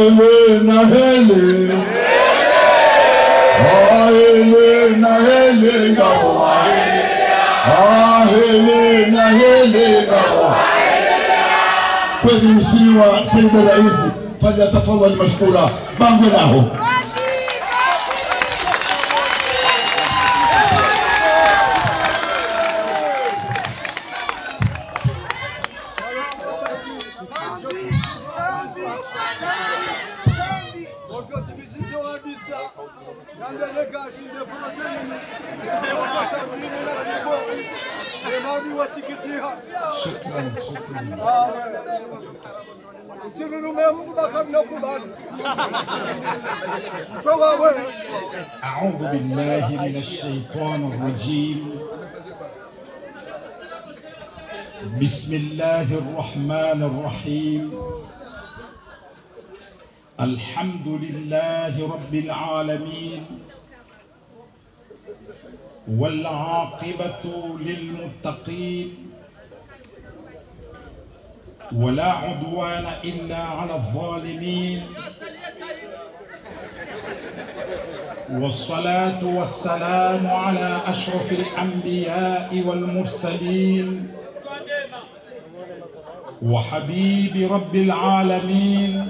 Hele na hele. Hele na hele gawa. Hele na hele gawa. Kwezi mheshimiwa Said Rais fanya tafadhali mashkura bango lao. أعوذ بالله من الشيطان الرجيم. بسم الله الرحمن الرحيم. الحمد لله رب العالمين والعاقبة للمتقين ولا عدوان إلا على الظالمين والصلاة والسلام على أشرف الأنبياء والمرسلين وحبيب رب العالمين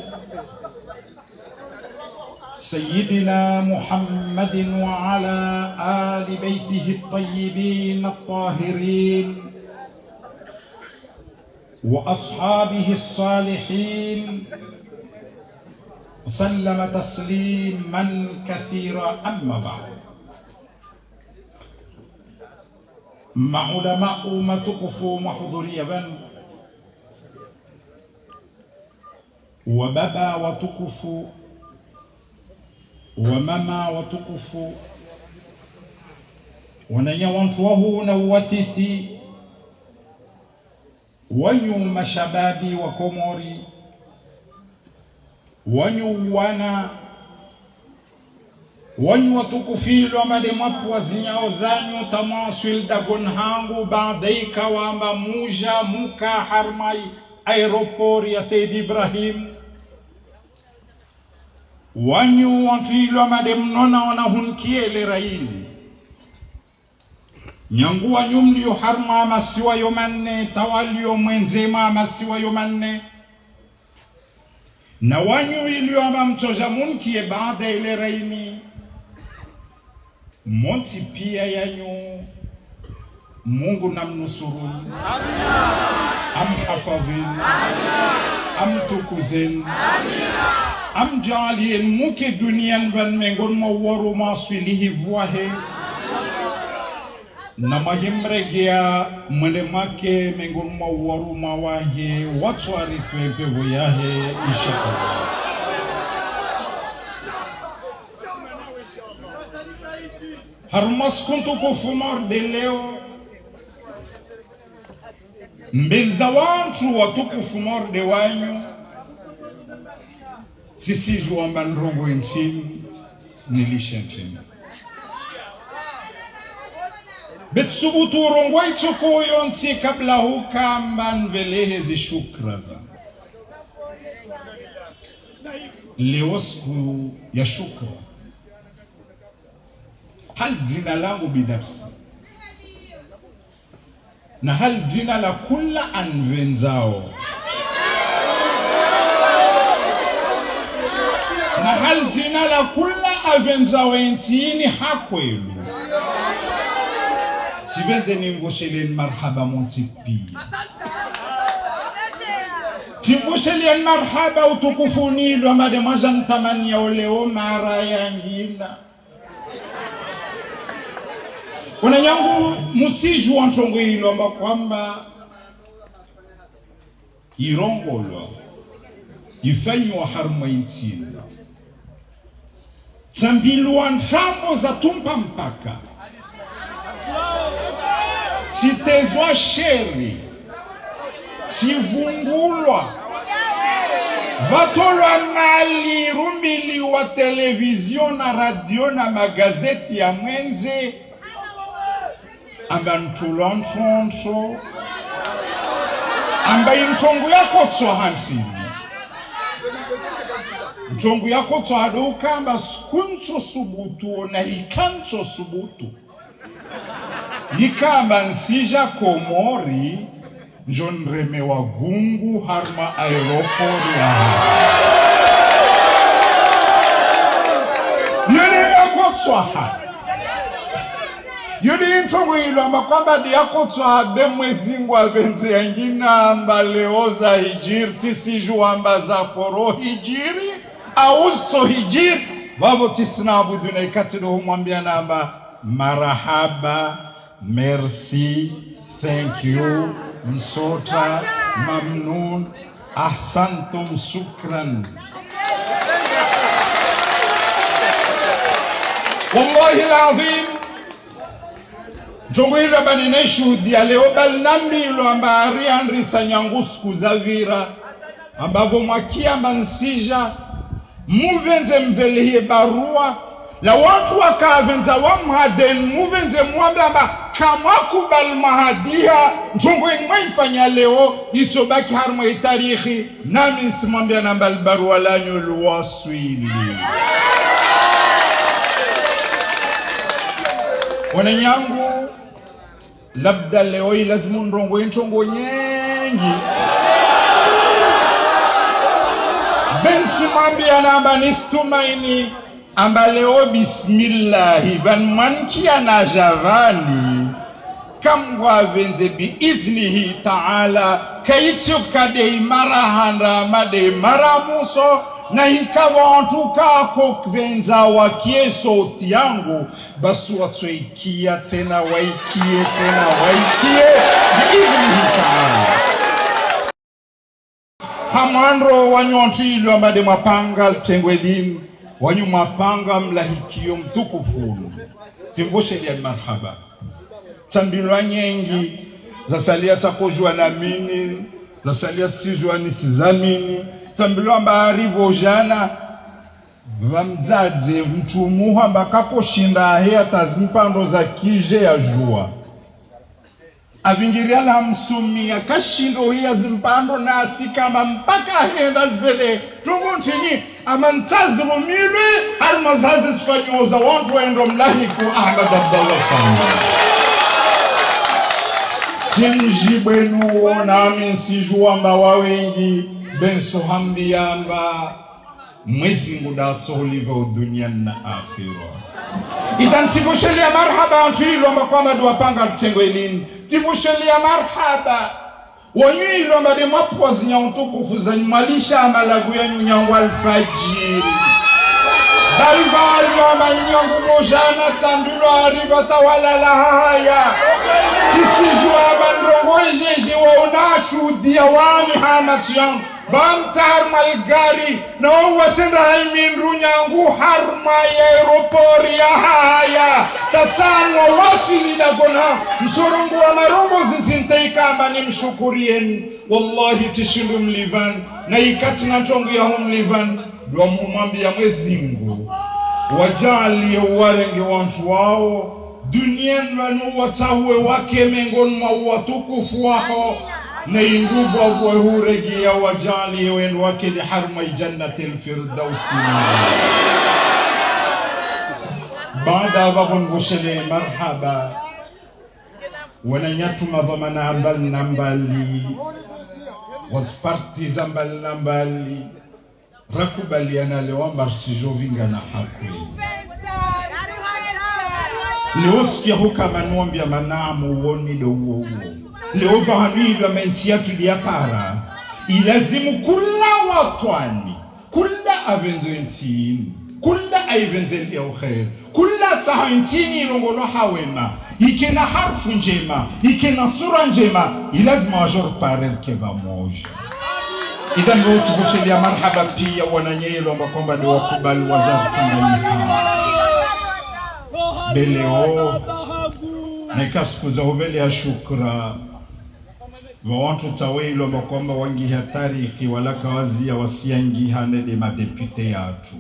سيدنا محمد وعلى آل بيته الطيبين الطاهرين وأصحابه الصالحين وسلم تسليما كثيرا. أما بعد، مع علماء متكفوا محضوريا بن وبابا وتكفوا وماما وتكفوا ونيوانتوه نواتيتي ويوم شبابي وكموري wanyuwana wanyu watukufilo mademapu wazinyao zanyu tamaswil dagon hangu baadaika wamba muja muka harmai aeroport ya Said Ibrahim wanyu wantwilo mademnona wanahunkiele raini nyangu wanyu mlio harma masiwa yomanne tawalio mwenzema masiwa yomanne na wanyu iliyoamba mchoja munkie baada ile raini monti pia yanyu Mungu namnusuruni amina amhafadhin amina amtukuzin amina amjalien muke dunian van mengon mawaru maswilihi vuahe na mahimregea mwelemake mengon mawaru mawahe watu arithwepe voyahe inshallah. Harumas kuntu kufumar de leo mbilza wantu watukufumar de wanyu sisi juamba nrongo nchini nilisha nchini betsubutu rongo ichoko yonti kabla hukamba nvelehe zi shukra za leo siku ya shukra. Hal jina langu binafsi na hal jina la kula anvenzao na hal jina la kula avenzao entini hakwelu sivenze ningoshelen marhaba montipi tingoshelen marhaba utukufunilwa mademaja ntamani ya oleo mara yangina kuna yangu musiju wantongo ilo amba kwamba irongolwa ifanywa harma intini tambilwa nshambo za tumpa mpaka sitezwa sheri sivungulwa vatolwa mali rumili wa televizion na radio na magazeti ya mwenze amba ntulontonto amba intongo yako tsohansini Njongu yako twado ukamba skuncho subutu na hikancho subutu. Ikamba nsija Komori njonreme wa gungu harma aeroport ya. Yoni yako twaha. Yoni intongo ilo amba kwamba diyako twaha bemwezi ngwa benze yangina amba leoza hijiri tisiju amba za poro hijiri austo hijiri babo tisina abuduna ikatido humwambia namba marahaba, merci, thank you, msota, mamnun, ahsantum, shukran. Wallahi alazim jongo ilo bani neshuhudia leo bal nambi ilo amba ariandri sanyangusku zavira ambavo mwakia mansija muvenze mvelihie barua la watu wakavenza wa mhaden muvenze muambe amba kama kubal mahadia jongo inmaifanya leo itobaki harma itarikhi nami nsimwambia namba barua lanyo luwaswili. Wananyangu labda leo ilazimu ndongo intongo nyengi bensu mwambia namba nistumaini amba leo bismillahi van mankia na javani kamwa venze bi idhnihi ta'ala kaitio kade marahanda made maramuso na hikawa antuka venza wakie sauti yangu basu watuikia tena waikie tena waikie bi idhnihi ta'ala. Hamandro wanyontilu ambade mapanga tengwedini wanyu mapanga mlahikio mtukufunu timbosheli ya marhaba tambilwa nyengi zasalia takojua na mini zasalia sijua nisizamini tambilwa mbarivo jana vamdzadze mtumuha ambakapo shinda ahea tazimpando za kije ya jua avingiria la msumia kashindo hiya zimpando nasi kama mpaka henda zvele tungu ntini amantazi rumilwe almazazi sfanyoza wantu waendo mlahiku Ahmad Abdallah Sami simjibwenu nami nsijua mba wawengi benso hambi yamba mwezi ngudatso uliva udunia na akhira. Idan tibushelia marhaba anfilo mkwama duwapanga tutengo elini tibushelia marhaba wanyuilo mbade mwapuwazi nyantukufu za nyumalisha amalagu ya nyunyangu alfajiri balibali wa manyangu mojana tambilo arriba tawala la haya tisijua bandrongo ejeje wa unashu diawani hamatu yangu bamta harma algari na wasenda haiminru nyangu harma ya aeropori ya haya tatsanwa wasili na gona msurungu wa marungu zintintaikamba ni mshukurieni wallahi tishindu mlivan na ikati na chongu ya mlivan dua mwambia mwezingu wajali warenge wantu wao duniani wanu watawe wake mengoni mwa watukufu wao na indubu wa huregi ya wajali wenu wake li harma jannatil firdausi. Baada wabon gushele marhaba wananyatu madhamana ambal nambali wasparti zambal nambali rakubali analewa marsijovinga na hakwe leoski huka manuambia manamu woni do uo leo vahamilwa mentiatu diapara ilazimu kula watwani kula avenzo intini kula aivenzel ya ukhair kula taha intini ilongolo hawema ikena harfu njema ikena sura njema ilazima wajor parer keva moja. Idhan woti busheli ya marhaba pia wananyelo mbakomba ni wakubali wazarti beleo nekasiku za uveli ya shukra wantu tawelo mbakomba wangi ya tarikhi wala kawazi ya wasiangi hane de madepute yatu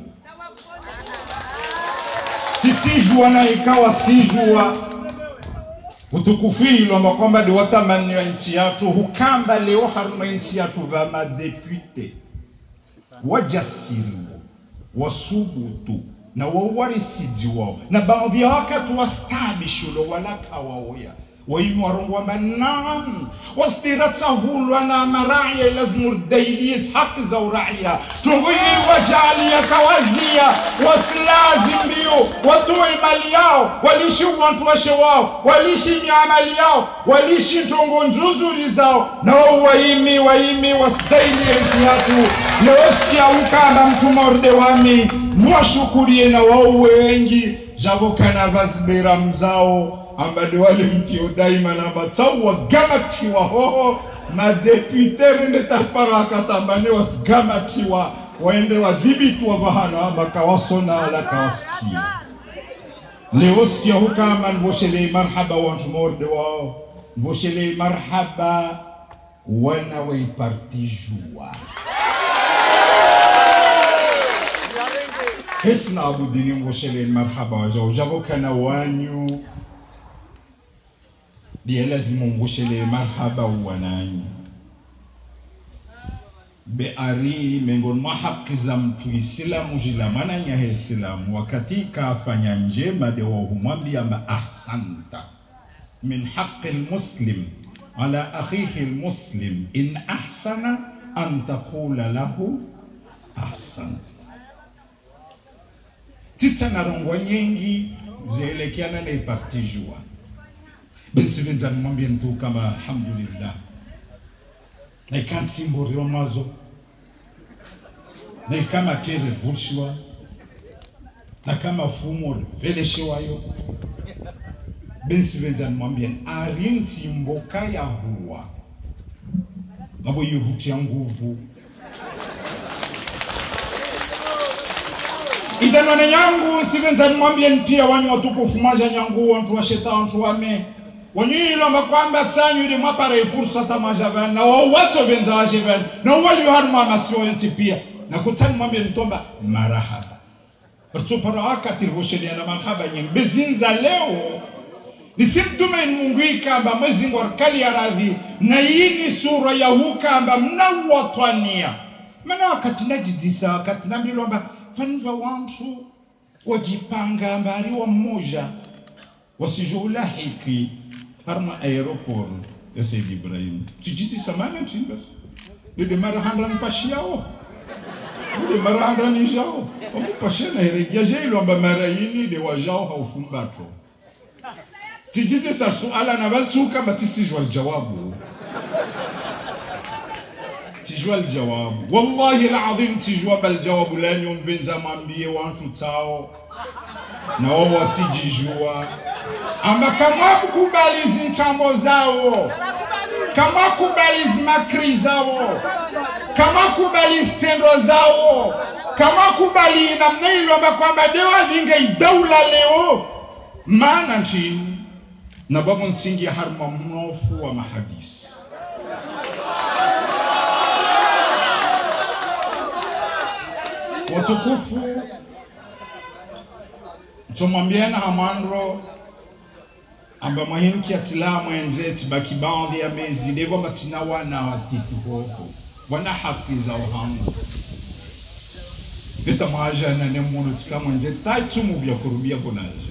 tisijua na ikawa sijua utukufilo mbakomba di watamani wa inchi yatu hukamba leo harma inchi yatu va madepute wajasiri wasubutu na wawarisiji wao na baadhi ya wakati wastabishulo wala kawaoya waimi warongwa naam wastiratahulwa na maraya lazima urdailis haki za uraya tunguyi wajalia kawazia wasilazim bio watoe mali yao walishi wantu washe wao walishi miamali yao walishi tongo nzuzuri zao na waimi wasdailis yatu leoskia ukamba mtu morde wami mwashukurie na wao wengi javokana vazibera mzao ambade wale mkio daima na matsawa gamatiwa hoho madepute rende tapara katambane wasgamatiwa waende wadhibitwa vahana makawasona wala kawasikia leo sikia hukama nvoshele marhaba wantu morde wao nvoshele marhaba wana weipartijua Hesna abudini mvoshele marhaba wajao javokana wanyu Dia lazima mvoshele marhaba wananyu Beari mengon mahaki za mtu isilamu jilamana nyahe isilamu wakati kafanya njema dewa humwambia amba ahsanta min haqi muslim ala akhihi muslim in ahsana an taqula lahu ahsanta Tita na rongwa nyingi zielekiana na ipartijua Bensivenza mwambie mtu kama alhamdulillah na ikansi mbori wa mazo na ikama tere vulshiwa na kama fumo veleshiwa yo Bensivenza mwambie arinsi mboka ya huwa Mabo yuhuti ya nguvu Idana yangu sivenza mwambie pia wanyu watukufu maja nyangu wantu wa shetani wantu wame wanyu ilomba kwamba tsanyu ili mwapare fursa tamajavan na wato venza ajevan na wali harma masio yenti pia na kutani mwambie ntomba marahaba Pertu para wakati rosheli na marhaba nyingi bezinza leo nisimtume munguika amba mwezi ngwarkali ya radhi na yini sura ya hukamba mnawatwania mana wakati najidisa wakati nambilomba Fanva wantu wajipanga mbari wa mmoja wasijulahiki harma aeroport ya Said Ibrahim tijiti samana chimbas de mara handran pashiao de mara handran njao omu pashena herejia jelo amba marayini de wajao haufumbato tijiti sa suala na baltuka matisijwa aljawabu تجوا الجواب والله العظيم تجوا الجواب لن ينبين زمان بيه وانتو تاو نوو سيجيجوا أما كما كوباليز نتامو زاو كما كوباليز مكري زاو كما كوباليز تندو زاو كما كوبالي نمنيلو أما كما ديوا ذينجي دولة ليو ما نانشين نبابون سينجي هرما منوفو وما حديث Watukufu tumwambiana amandro amba mahimki atila mwenzeti baki baadhi ya mezi devo matina wana watiti hoho wana haki za uhangu vita maja na nemono tika mwenzeti taitumu vya kurubia kunaja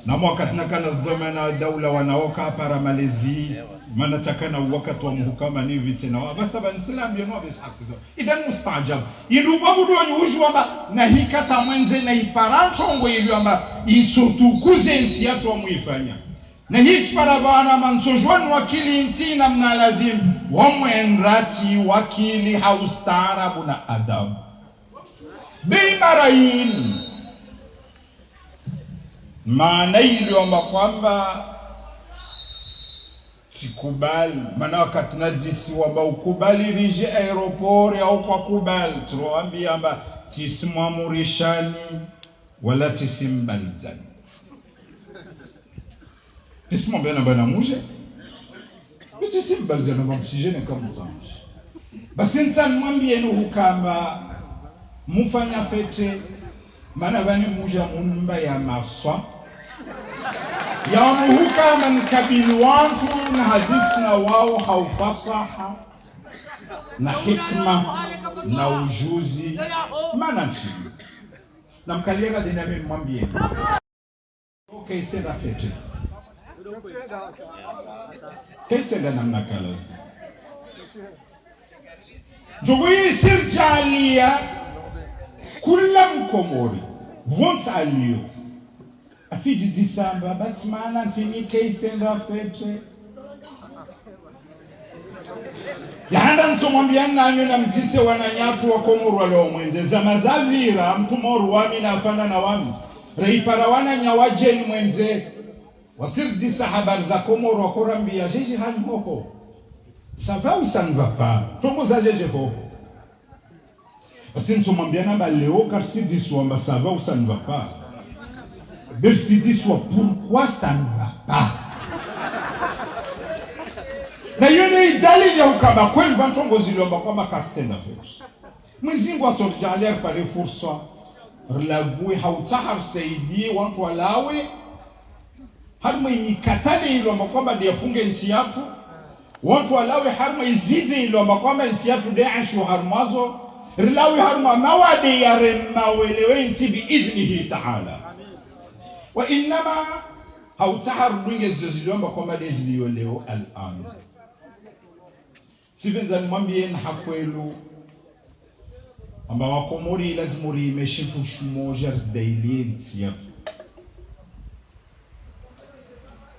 na wakati nakana dhamana daula wanaoka para malezi manatakana wakati wa muhukama ni vitina basa banislam yeno bishakizo idan mustajab irubabudu ujwamba na hikata mwenze na iparancho ngo iliamba itsotukuze nti yatu wa muifanya na hichi para bana mansojwan wakili nti na mnalazim wamwenrati wakili haustarabu na adabu bimarain maana iliomba kwamba sikubali maana wakati najisi wamba ukubali rije aeroport au kwa kubali turoambia amba tisimwamurishani wala tisimbalijani tisimwambia bana muje tisimbalijani kwa msijene kama zanji basi ntani mwambie hukamba mufanya fete maana bani muja munumba ya maswa ya muhukama nkabili wantu na hadisi na wao haufasaha na hikma na ujuzi maana nchini na mkaliera dinami mwambie okay senda fete kesenda namna kalazi jogoyi sirjalia kula mkomori vonta alio asiji disamba basi maana nchini kesenda fete yanda nsomwambia nanyo na mjise wananyatu wa Komoro walo mwende zama zavira mtu moru wami na afana na wami reipara wananyawaje ni mwenze wasirdi sahabar za Komoro wakorambia jeji hani hoho sava usanvapa tongo za jeje hoho basi nsomwambia namba leo karsidi suamba sava usanvapa bersidi suwa pourquoi sanvapa na yone dalili ya ukamba kweli vantongo ziliomba kwamba kasenda fetch mwizingu atorjalia pale fursa relagui hautahar saidi watu walawe harma inikatale ilomba kwamba ndiyafunge nchi yatu watu walawe harma izidi ilomba kwamba nchi yatu Daesh harmazo relawi harma mawadi ya remawelewe nchi biidhnihi ta'ala wa inama hautahar dunge ziliomba kwamba deziliyo leo al-an sivenza nimwambie na hakwelu amba wakomori lazima riimeshe tushumoja daily ntiyafu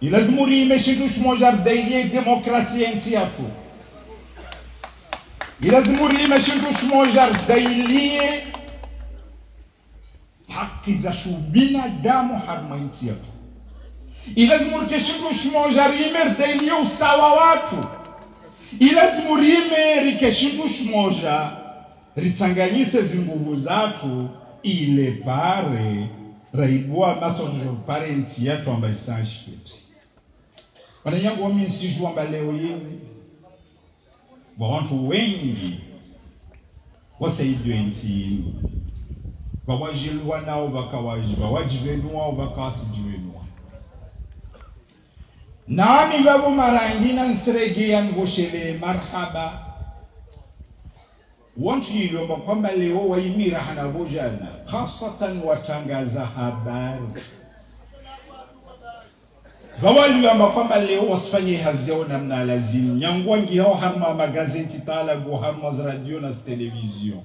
lazima riimeshe tushumoja daily demokrasia ntiyafu lazima riimeshe tushumoja daily haki za shubina damu harma ntiyafu lazima rikeshe tushumoja riimer daily usawa watu ilazimu rime rikeshindu shmoja ritanganyise zinguvu zatu ile pare raibua matonjo pare nti yatu amba isanshipete wananyangu wami nsiju amba leo yini wa wantu wengi wasaidwe nti yini wawajiluwa nao wakawajiwa wajivenua wakasijivenua nami babo marangina nsregea ngoshele marhaba wantu yilomba kwamba leo waimira hana vojana khasatan watangaza habari gawali yamba kwamba leo wasifanye hazi yao namna lazimu nyangwangi hao harma magazeti talabu harma za radio na television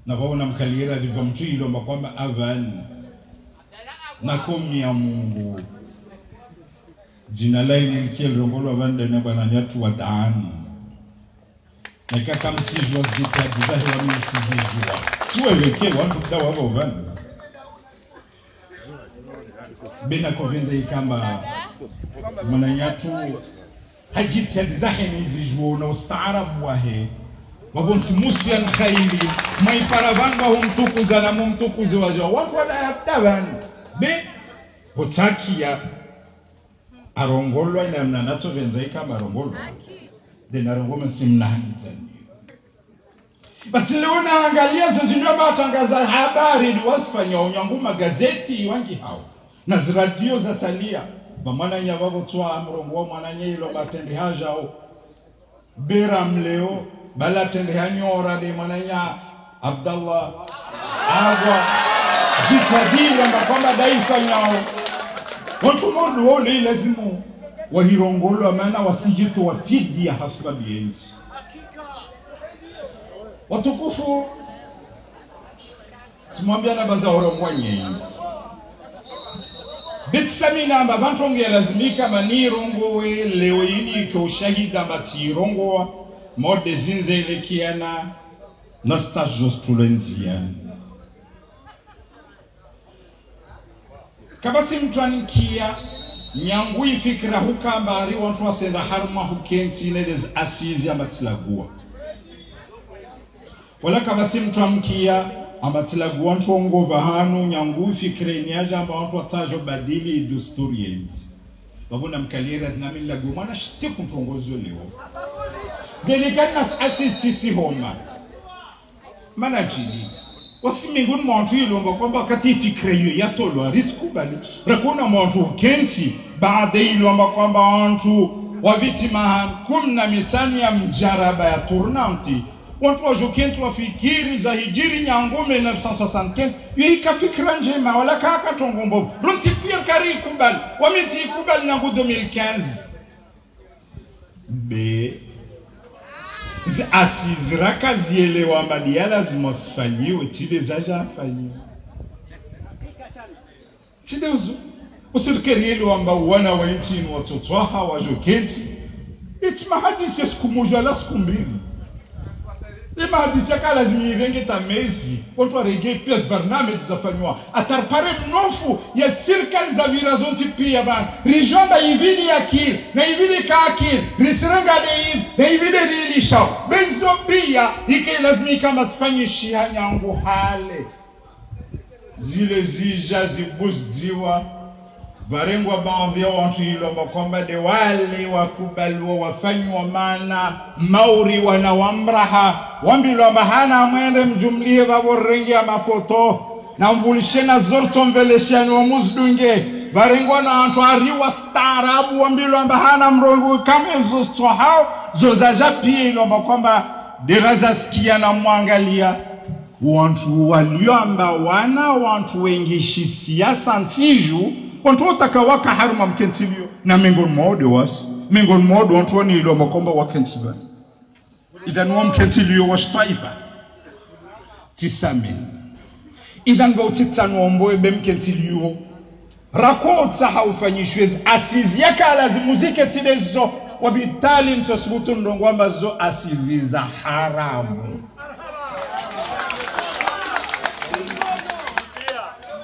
na waona mkalira ndivyo mtu yilomba kwamba avan na komi ya Mungu jina laini likiel rongolo wanda na bwana nyatu wa daani na kaka msijwa zitajizahi wa msijwa siwe weke watu kudawa wao wanda bena kovenza ikamba mwana nyatu hajitiadizahi nizijwa na ustaarabu wahe wabonsi muslian khaili maiparavan wa humtukuza na mumtukuzi wajawa watu wala yaptavan be hotakia arongolwa ina mnanato venzaika marongolwa dena rongoma simnahitani basi leo naangalia zojindwa matangaza habari ni wasifanya unyangu magazeti wangi hao na ziradio za salia bamwana nyababo toa amrongo mwana nyilo matende hajao beram leo bala tende hanyora de mwananya Abdallah agwa jitadira mbakamba daifa nyao watu modu wole lazimu wahirongolo maana wasijitu wafidi ya hasba bienzi watukufu simwambia na baza orongwanye bitsamina amba bantonge lazimika manirongowe leo yini ko shahida matirongowa mode zinzelekiana na stajos tulenziana kabasi mtwanikia nyangui fikra hukambari watu wasenda harma hukensi nedes asizi amatilagua wala kabasi mtwamkia amatilagua ntongova hanu nyangui fikra inyaja amba watu watajo badili dusturi yenzi babuna mkalira nami lagu mwana shtiku ntongozo leo zelikana asisti si homa mana jini wasimingun mwantu ilomba kwamba kati fikra hiyo yatolwa risku bali rakuna mwantu kensi baada ilomba kwamba wantu wa vitima 15 ya mjaraba ya turnanti watu wajokenzi wafikiri za hijiri nyangume 1975 yuhika fikra njema wala kaka tongombo runti pire kari kubal wamiti kubal nyangu 2015 be asizraka zielewa madiala zimosfanyiwe tide zaja fanyiwe tide uzu usirikerielo amba wana wa nchi ni watoto hawa jokenzi iti mahadisi ya siku moja la siku mbili ima hadisi ya kala zimiirenge tamezi watu warege pia barnamiji zafanywa atarpare mnofu ya sirikali za virazonti pia bana rijomba ividi ya kiri na ividi kakiri risirenga de ivi na ividi rilisha bezo pia ike lazimi kama sifanyi shia nyangu hale zile zija zibuzdiwa varengwa baadhi watu ilomba kwamba de wale wakubaliwa wafanywa mana mauri wanawamraha wambilomba hana mwende mjumlie vaborengi ya mafoto na mvulishena zorto mveleshani wa muzdunge varengwa na watu ariwa staarabu wambilomba hana mrongo kama zozo hao zozaja pia ilomba kwamba deraza sikia na mwangalia watu waliomba wana watu wengishi siasa ntiju watu watakawaka haruma mkentilio na miongoni mwao wasi miongoni mwao watu wanilo makomba wakentiba idhan wa mkentilio wa taifa tisamin idhan ba utitsanwombo be mkentilio rakota haufanyishwe asizi yaka lazimuzike tilezo wabitali ntosbutu ndongo ambazo asizi za haramu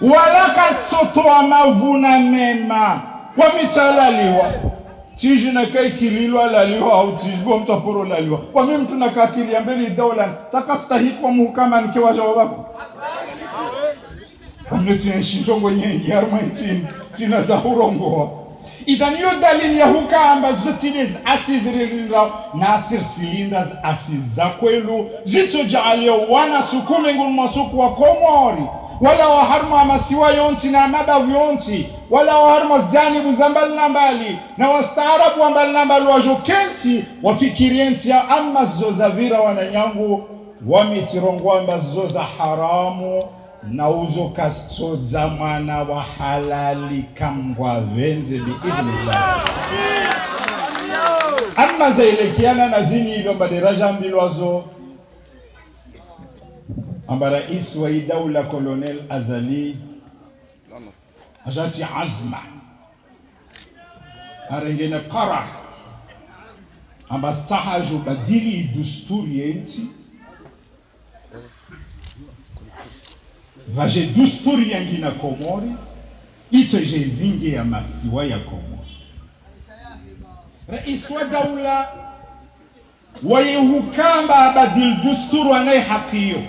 walaka soto wa mavuna mema wamithalaliwa tijina kai kililwa laliwa au tijbo mtaporo laliwa kwa mimi mtu nakakili ambeli dola takastahiki wa muhukama nikewa jawabu amneti shinjongo nyengi harmaitini tina za urongo idhan yo dalili ya hukamba zotines asizrilindra nasir cylinders asiza kwelu zito jaalio wana sukume ngul masuku wa komori wala waharma masiwa yonti na mabavu yonti wala waharma janibu zambali na mbali na wastaarabu wa mbali na mbali wajokensi wafikirienti ya amma zoza vira wananyangu wamitirongwamba zoza haramu na uzo kastoza mwana wa halali kambwa venze biidhnillah amma zailekiana na zini ilo maderaja mbilwazo amba rais wa daula Colonel Azali ajati azma arengene qara amba stahaju badili dusturi yenti vaje dusturi yangina Komori iteje vingi ya masiwa ya Komori rais wa daula wayehukamba badil dusturu anaye hakiyo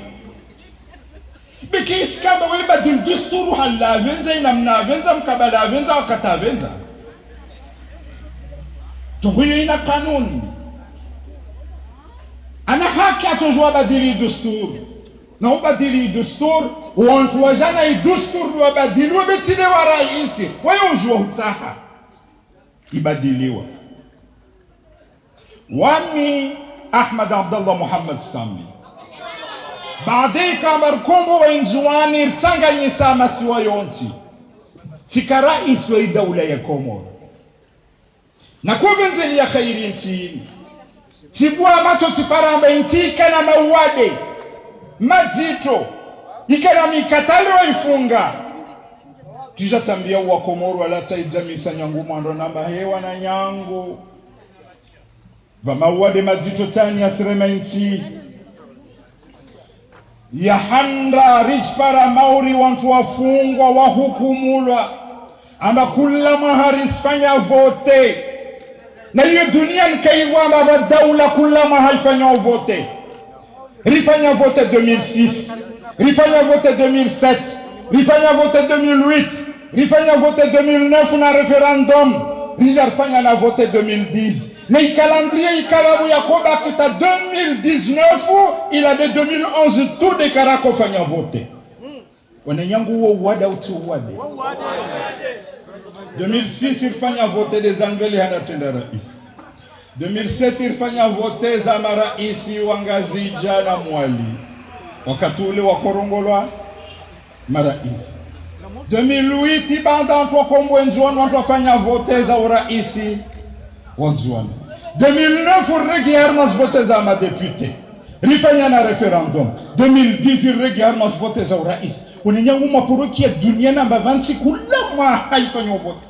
bikisi kama wibadil dusturu halavenza inamnavenza mkabalavenza wakatavenza tuhuyo ina kanuni ana haki atojua badili dusturu na ubadili dusturu wantu wajana idusturu wabadili wabetile wa raisi wayo ujua hutsaha ibadiliwa wami Ahmad Abdallah Muhammad Sami baadaye kama rukombo wa inzuani irtanganyisa masiwa yonti tika rais wa daula ya Komoro na kuvenze ya khairi nti tibua mato tiparamba intika na mauade mazito ikana mikatalo ifunga tujatambia wa Komoro wala taijamisa nyangu mwando namba hewa na nyangu ba mauade mazito tani asirema inti ya handra rich para mauri wantu wafungwa wahukumulwa amba kula maharis fanya vote na hiyo dunia nkaiwa amba daula kula mahal fanya vote rifanya vote 2006 rifanya vote 2007 rifanya vote 2008 rifanya vote 2009 na referendum rifanya na vote 2010 na calendrier ikababu yakoba kita 2019 ila de 2011 tout dekara kufanya vote wananyangu huo wada utu wade 2006 ilifanya vote des angeli hanatenda rais 2007 ilifanya vote za maraisi wa Ngazija na Mwali wakati ule wa korongolwa maraisi. 2008 banda kwa kombwe nzuani watu wafanya vote za uraisi wa nzuani. 2009 uregi hermas vote za madepute rifanya na referendum. 2010 uregi hermas vote za uraisi. Unenyangu mapuruki ya dunia namba 20 kula haifanya vote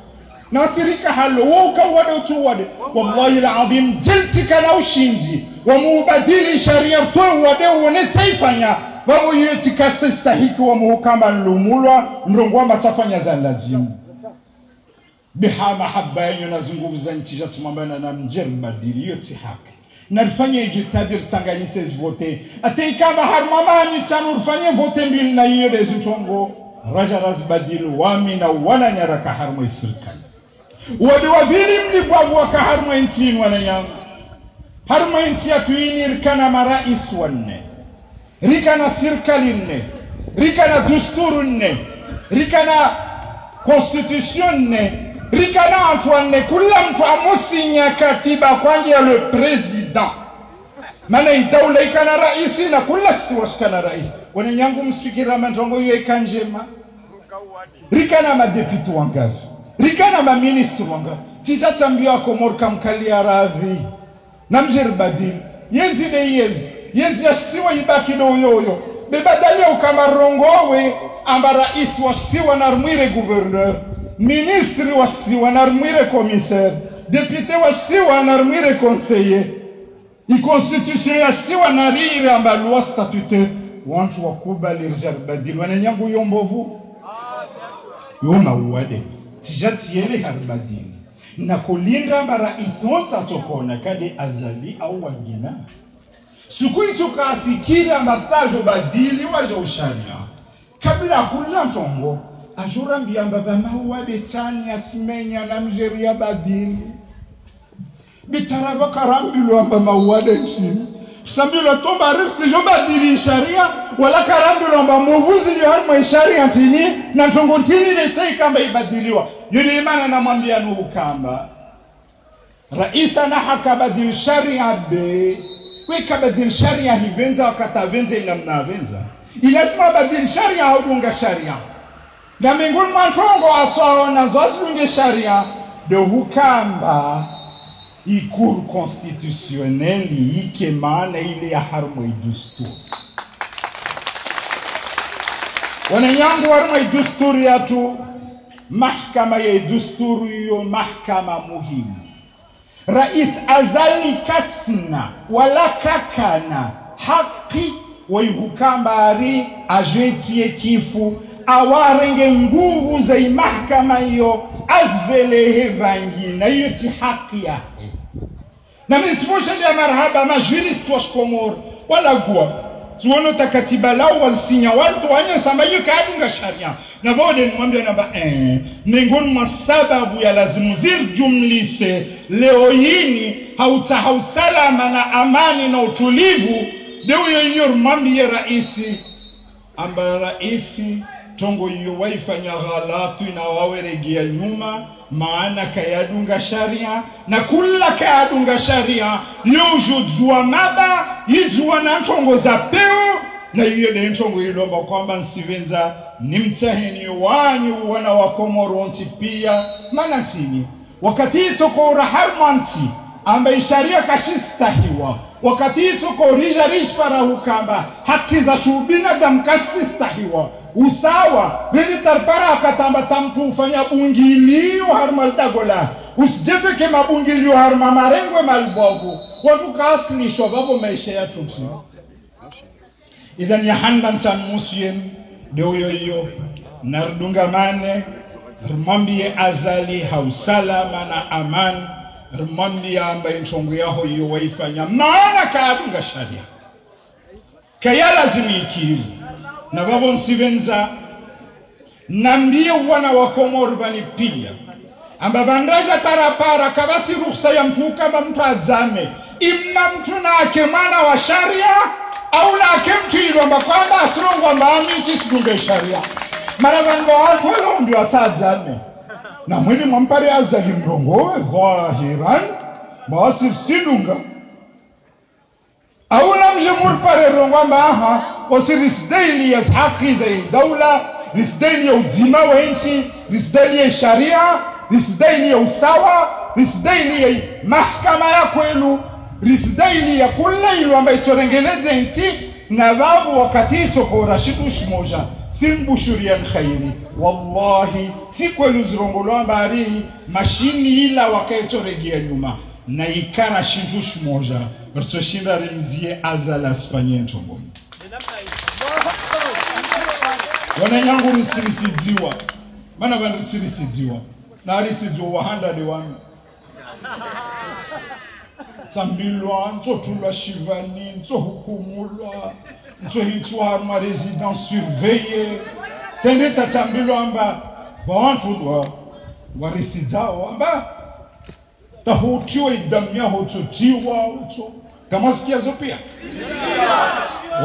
nasirika halo woka wade utu wade wallahi alazim jiltika na ushinzi wa mubadili sharia to wade uone taifanya wa muyetika stahiki wa muhukama lumulwa mrongwa matafanya za lazimu biha mahabba yenyu na zinguvu za ntija tumambana na mjer badili yote haki narifanya ijitadir tanganyise vote ate kama harmamani tanu rifanya vote mbili na hiyo rezitongo raja razbadil wami na wala nyaraka harma serikali wadi wabili mlibwavu waka harma intini wanayang harma inti ya tuini rikana marais wanne rikana serikali nne rikana dusturu nne rikana constitution nne rikana antoine kula mtu amusinya katiba kwanjia le president mana idawla ikana raisi na kula siwashikana raisi wanyangu msifikira manjongo yu ikanjema rikana madepitu wangavi rikana maministru wangavi tijatambia komorka mkalia radhi na mjirbadili yezi de yezi yasiwa ibaki do yoyo bebadalia ukamarongowe amba raisi wasiwa narmwire gouverneur ministre wasiwa narmwire commissaire député wasiwa narmwire conseiller i constitution yasiwa narire amba loi statutaire wantu wakubali rijarbadili wananyangu yombovu yoma uwade tijatiele harbadili na kulinda maraisi wonta tokona kade azali au wangina siku itukafikira masajo badili waje usharia kabla kula mtongo ajura mbiamba bama uwade tani asimenya na mjeria badili bitarava karambilo amba mauwade nchini sambilo tomba rifti jo badili sharia wala karambilo amba muvuzi li harma sharia ntini na ntongo ntini letei kamba ibadiliwa yule imana na mwambia nuhukamba raisa na haka badil sharia be weka badil sharia hivenza wakata venza inamna venza ilazima badil sharia haudunga sharia na mingul mantongo atao na zoasunge sharia de hukamba ikuru constitutionnel ike maana ile ya harma idusturi wananyangu harma idusturi yatu mahkama ya dusturi yo mahkama muhimu rais azali kasna wala kakana haki waihukambari ajetie kifu awarenge nguvu za mahkama yo azvelehe vangina yoti haki yake na misifosha ya marhaba majurist washkomor wala gua tuono takatiba lao walisinya watu wanya sambayo kaadunga sharia na bode mwambia namba miongoni mwa sababu ya lazimu zirjumlise leo hini hausalama na amani na utulivu dewe yoyor mwambia raisi amba raisi tongo iyo waifanya ghalatu na waweregia nyuma maana kayadunga sharia na kula kayadunga sharia yujuzua maba yijua na ntongo za peo na hiyo de ntongo ilomba kwamba nsivenza nimtaheni wanyu wana wakomoro pia maana chini wakati itoko uraharmanti amba sharia kashistahiwa wakati itoko rijarish para hukamba haki za shubinadamu kasistahiwa usawa vile tarpara akatamba tamtu ufanya bungilio harma dagola usijefeke mabungilio harma marengwe malbovu watu kaslishwa babo maisha ya tuti idhan ya handan tan muslim deo yo nardungamane rumambie azali hausalama na aman rumambie ambaye ntongo yaho yo waifanya maana kaadunga sharia kaya lazimikiri na babo nsivenza nambie wana wa Komoro bani pia amba bandaja tarapara kabasi ruhusa ya mtu kama mtu azame imma mtu na akemana wa sharia au na akemtu ilomba kwamba asirongo amba amiti sidunge sharia mara bango watu walo ndio atazame na mwili mwampare azali mrongowe dhahiran basi sidunga أولا مجمور باريرون ومعها وسيرسديلي يزحقي زي دولة رسديلي وديما وينتي رسديلي شريعة رسديلي وسوا رسديلي محكمة يكويلو رسديلي كل ليل وما يترنجلز انتي نباب وكتيتو كوراشيتوش موجا سيمبو شريان خيري والله سيكويلو زرونغولوان باري ماشيني إلا وكيتو رجيا نيوما na ikara shintush moja rutoshinda rimzie azala spanyento ngomu wana yangu risirisidziwa mana vandu risirisidziwa na risidziwa 101 tsambilwa ntotulwa shivani ntsohukumulwa ntsohitwa ma résidence surveillée tende tatsambilwa amba bantulwa warisidzao amba tahutiwa idamia hototiwa uto kama sikia zopia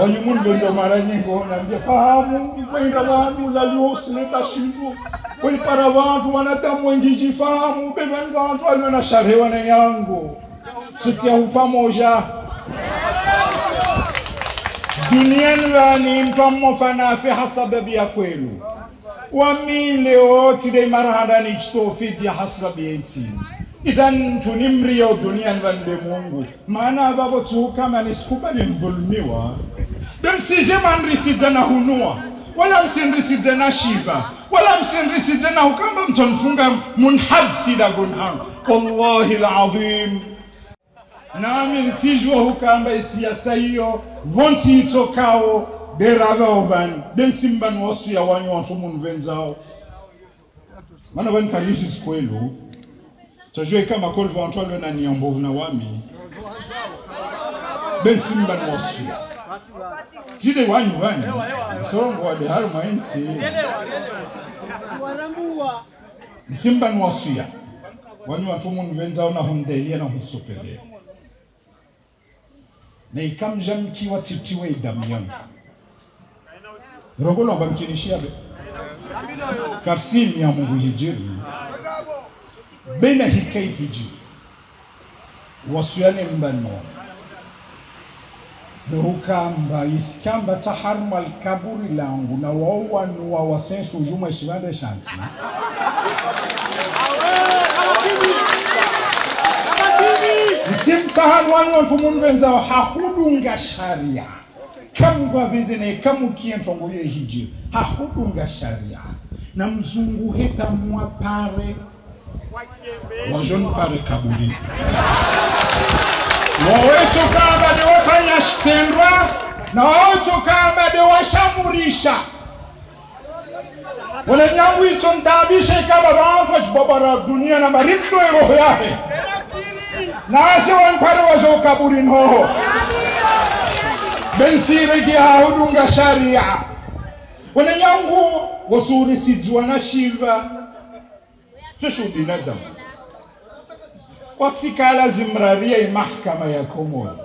wanyumun bendo mara nyingi wanaambia fahamu kwenda wandu laliosileta shindu kwa para wandu wanatamu ngiji fahamu bebanga wandu waliona sharewa na yangu sikia ufamoja duniani wani mtammo fanafi hasababi ya kwelu wamile otide marahanda ni chitofidi hasababi ya insini idhan tunimri ya dunia nvande Mungu maana babo tu kama nisikubali mdhulumiwa bemsije manrisije na hunua wala msinrisije na shiba wala msinrisije na ukamba mtonfunga munhabsi da gunhan wallahi alazim nami nsijwa hukamba isiasa hiyo vonti itokao berava oban bensimban wasu ya wanyu wantumun venzao maana wani karishi skwelu Tojue kama kolva Antoine na niambovu na wami bensimba nwasu tide wanyu sorongo wa deharu maensi simba nwasu ya wanyu watumu nvenza na hundelia na husupele na ikamja mkiwa titiwe idamiyamu rongolo mba mkinishia be karsimi ya Mungu hijiri bena hikai hiji wasuyane mbano Nukamba iskamba taharma al-kaburi langu na wawa nuwa wasensu ujuma ishibande shanti Simtahan wanu tumungu wenzao hahudunga sharia Kamu kwa vizene kamu kientongo ye hiji hahudunga sharia na mzungu heta mwa pare wajonu pare kaburi wawetu kamba de wafanya shtendwa na wawetu kamba de washamurisha wale nyangu ito mtabishe kama wangu wajibabara dunia na marimdo roho yake na ase wanpare wajo kaburi nhoho bensire ki haudunga sharia wale nyangu wasuri sidziwa na shiva fishu binadamu wasikala zimraria mahkama ya Komoro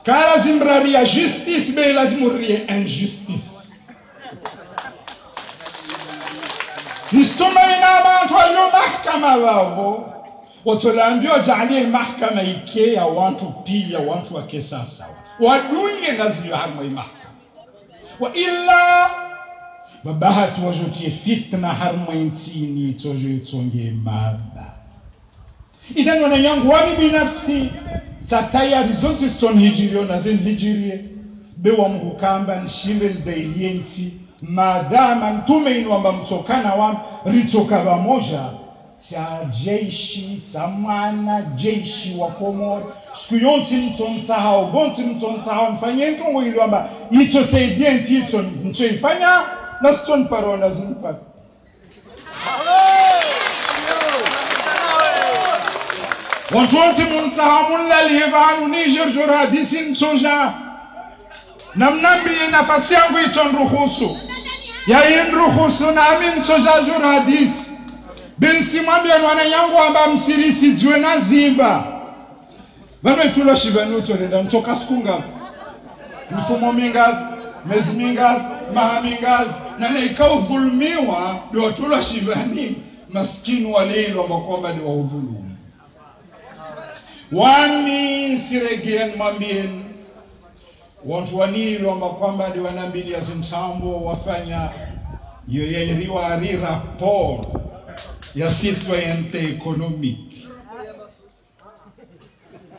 kala zimraria justice be lazimurrie injustice nistumaina abantu walio mahkama wao watolambio jalie mahkama ike ya watu pia watu wa kesasa wadunye nazio harma mahkama wa illa babahatu wajotie fitna harma intini tojo itonge maba idhan wana yangu wami binafsi tataya rizonti ston hijirio na zin hijirie bewa mhukamba nshinde dailienti madama ntume inuamba mtokana wam ritoka wamoja ta jeshi ta mwana jeshi wa Komoro siku yonti mtontahao gonti mtontahao mfanye ntongo iluamba ito seidienti ito mtoifanya na stone parona zinpa wantuanti muntahamun lalhivanu Niger Juradisi mtoja namnambi nafasi yangu iton ruhusu ya inruhusu na amin mtoja Juradisi binsi mwambia nwana yangu amba msirisi jwe na ziba vano itulo shivanuto renda mtoka skunga mfumo minga mezi minga maha minga na ikao dhulmiwa ndio tulo shivani maskini wale ilo kwamba ni waudhulumu. Wani siregeen mambien watu wanilo kwamba ni wanambili ya zintambo wafanya yoyeriwa ari rapport ya citoyenneté économique.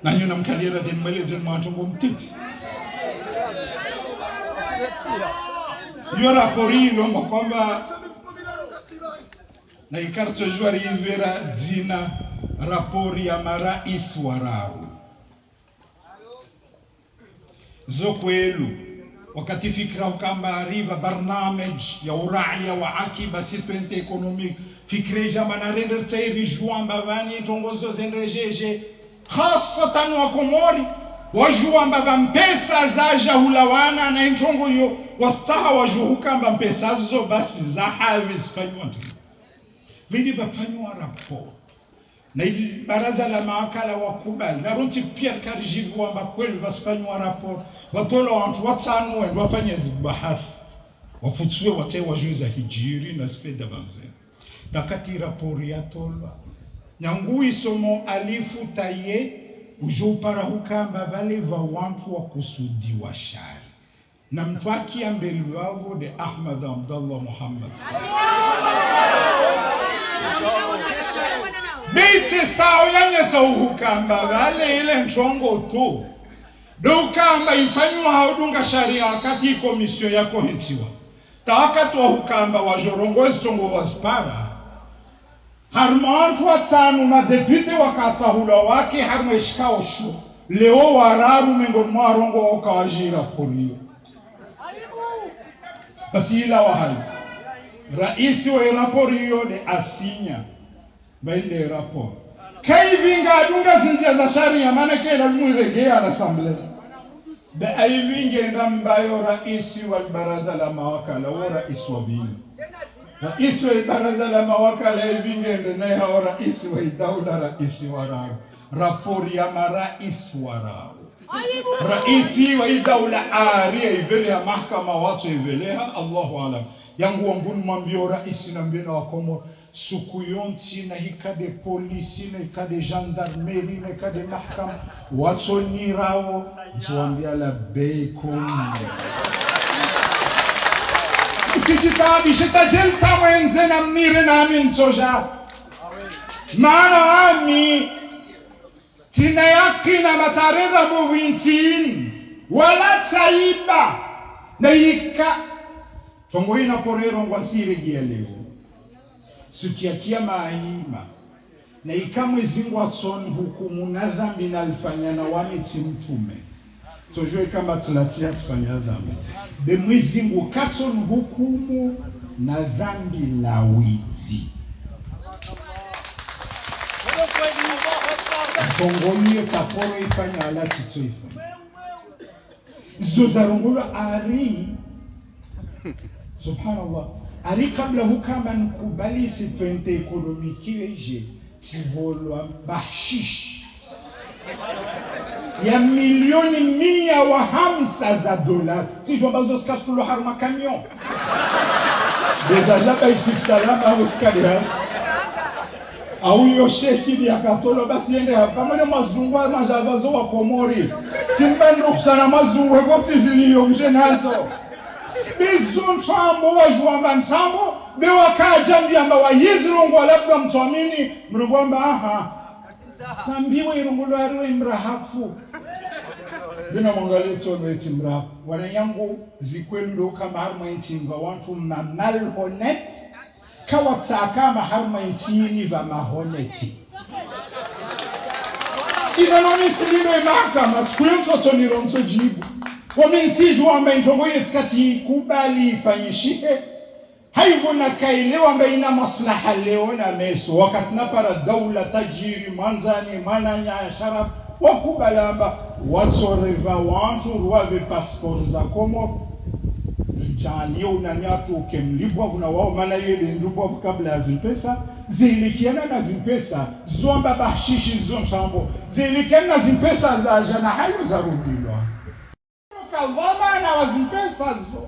Na nyuna mkalira din mweleze mwatungo mtiti. Yo rapport ilo kwamba na ikarto juari invera dzina rapori ya marais warau zokwelu wakati fikra ukamba arriva barnamej ya uraia wa akiba citoyenneté économique fikre jamana render tsairi juamba vani tongozo zenrejeje khasatan wa komori wajuamba vampesa zaja hulawana na intongo yo wasaha wajuhukamba mpesa zo basi zahavi sifanywa vili vafanywa rapport na ili baraza la maakala wakubali na runti Pierre Karijivu wamba kweli vasifanywa rapport watola wantu watano wendo wafanya zibahathi wafutsue wate wajuza hijiri na speda bamze dakati rapport ya tolwa nyangui somo alifu taye ujupara hukamba vale va wantu wa kusudi wa shari na mtwaki ambeli wavo de Ahmad Abdallah Muhammad Biti sao yanyeso hukamba vale ile nchongo tu Dukamba ifanywa haudunga sharia wakati komisio yako hentiwa Tawakati wa hukamba wajorongozi tongo waspara Harmantu watanu na depute wakatahula wake harma ishikao shu Leo wararu mengoni mwarongo waka wajira kurio Basi ila wahali Raisi wa raporiyo de asinya Bainde rapport. Kaivinga adunga zinjia za sharia maana kila mwiregea l'assemblée. Ba aivinge ndambayo raisi wa baraza la mawakala wa rais wa vile. Raisi wa baraza la mawakala aivinge ndene hao raisi wa daula raisi wa rao. Rapport ya marais wa rao. Raisi wa daula aria ivele ya mahakama watu iveleha Allahu alam. Yangu wangunu mambio raisi na mbina wa Komoro Sukuyonti na hikade polisi na hikade gendarmerie na hikade mahkama watoni rao tuambia la bacon Sijitabi shitajel samwenze na mnire na amin soja Maana ami tina yaki na matarera mowintin wala taiba na hika Tongo ina porero ngwasire gieleo Sukiakia maahima na ikamwe zingu watsoni hukumu na dhambi na alifanyana wamiti mtume Tojue kama tulatia tufanya dhambi de mwizingu katsoni hukumu na dhambi la witi Tongo hiyo taporo ifanya ala tito ifanya Zozarungula ari Subhanallah Ari kabla hukama nkubali citoyenneté économique weje tivolwa bahshish ya milioni 150 za dola si jwa bazo skatulo harma camion Deja jaba ikisalama uskadiha au yo sheki ya katolo basi ende kama ni mazungu majavazo wa Komori timbando kusana mazungu goti ziliyo mjenazo Bizun trambo wajuamba trambo bewa kaja mbiamba wa yizirungu labda mtuamini mrugwamba aha sambiwe irungulo ariwe mrahafu Bina mwangalie tono eti mrahafu wana yangu zikwelu kama harma intimva wantu mamal honet kawa tsaka harma intini va mahoneti Ina nami silino imahakama siku toniro msojibu Wamensiju wamba injongo yetikati kubali ifanyishike Haivu na kailewa wamba ina maslaha leo na meso Wakati napara daula tajiri manzani mananya sharab Wakubali wamba Watsoreva wantu ruwave passport za Komoro Jani unanyatu ukemlibwa Kuna wao mana yele ndubwa kabla ya zimpesa Zilikiana na zimpesa Zwamba bahshishi zonchambo Zilikiana na zimpesa za jana hayo za rubilwa Kalvama na wazimpesa zo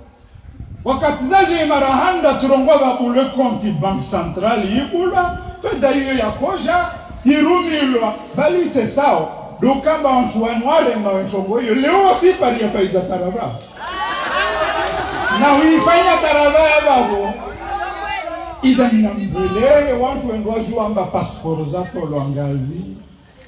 wakati zaje marahanda turongwa babule konti bank central yibula feda hiyo ya koja hirumilwa bali tesao dokamba wanchuani wale mawentongo hiyo leo si pali ya paida taraba na huifanya taraba ya babo ida ninambele wantu wengojua amba passport zato luangali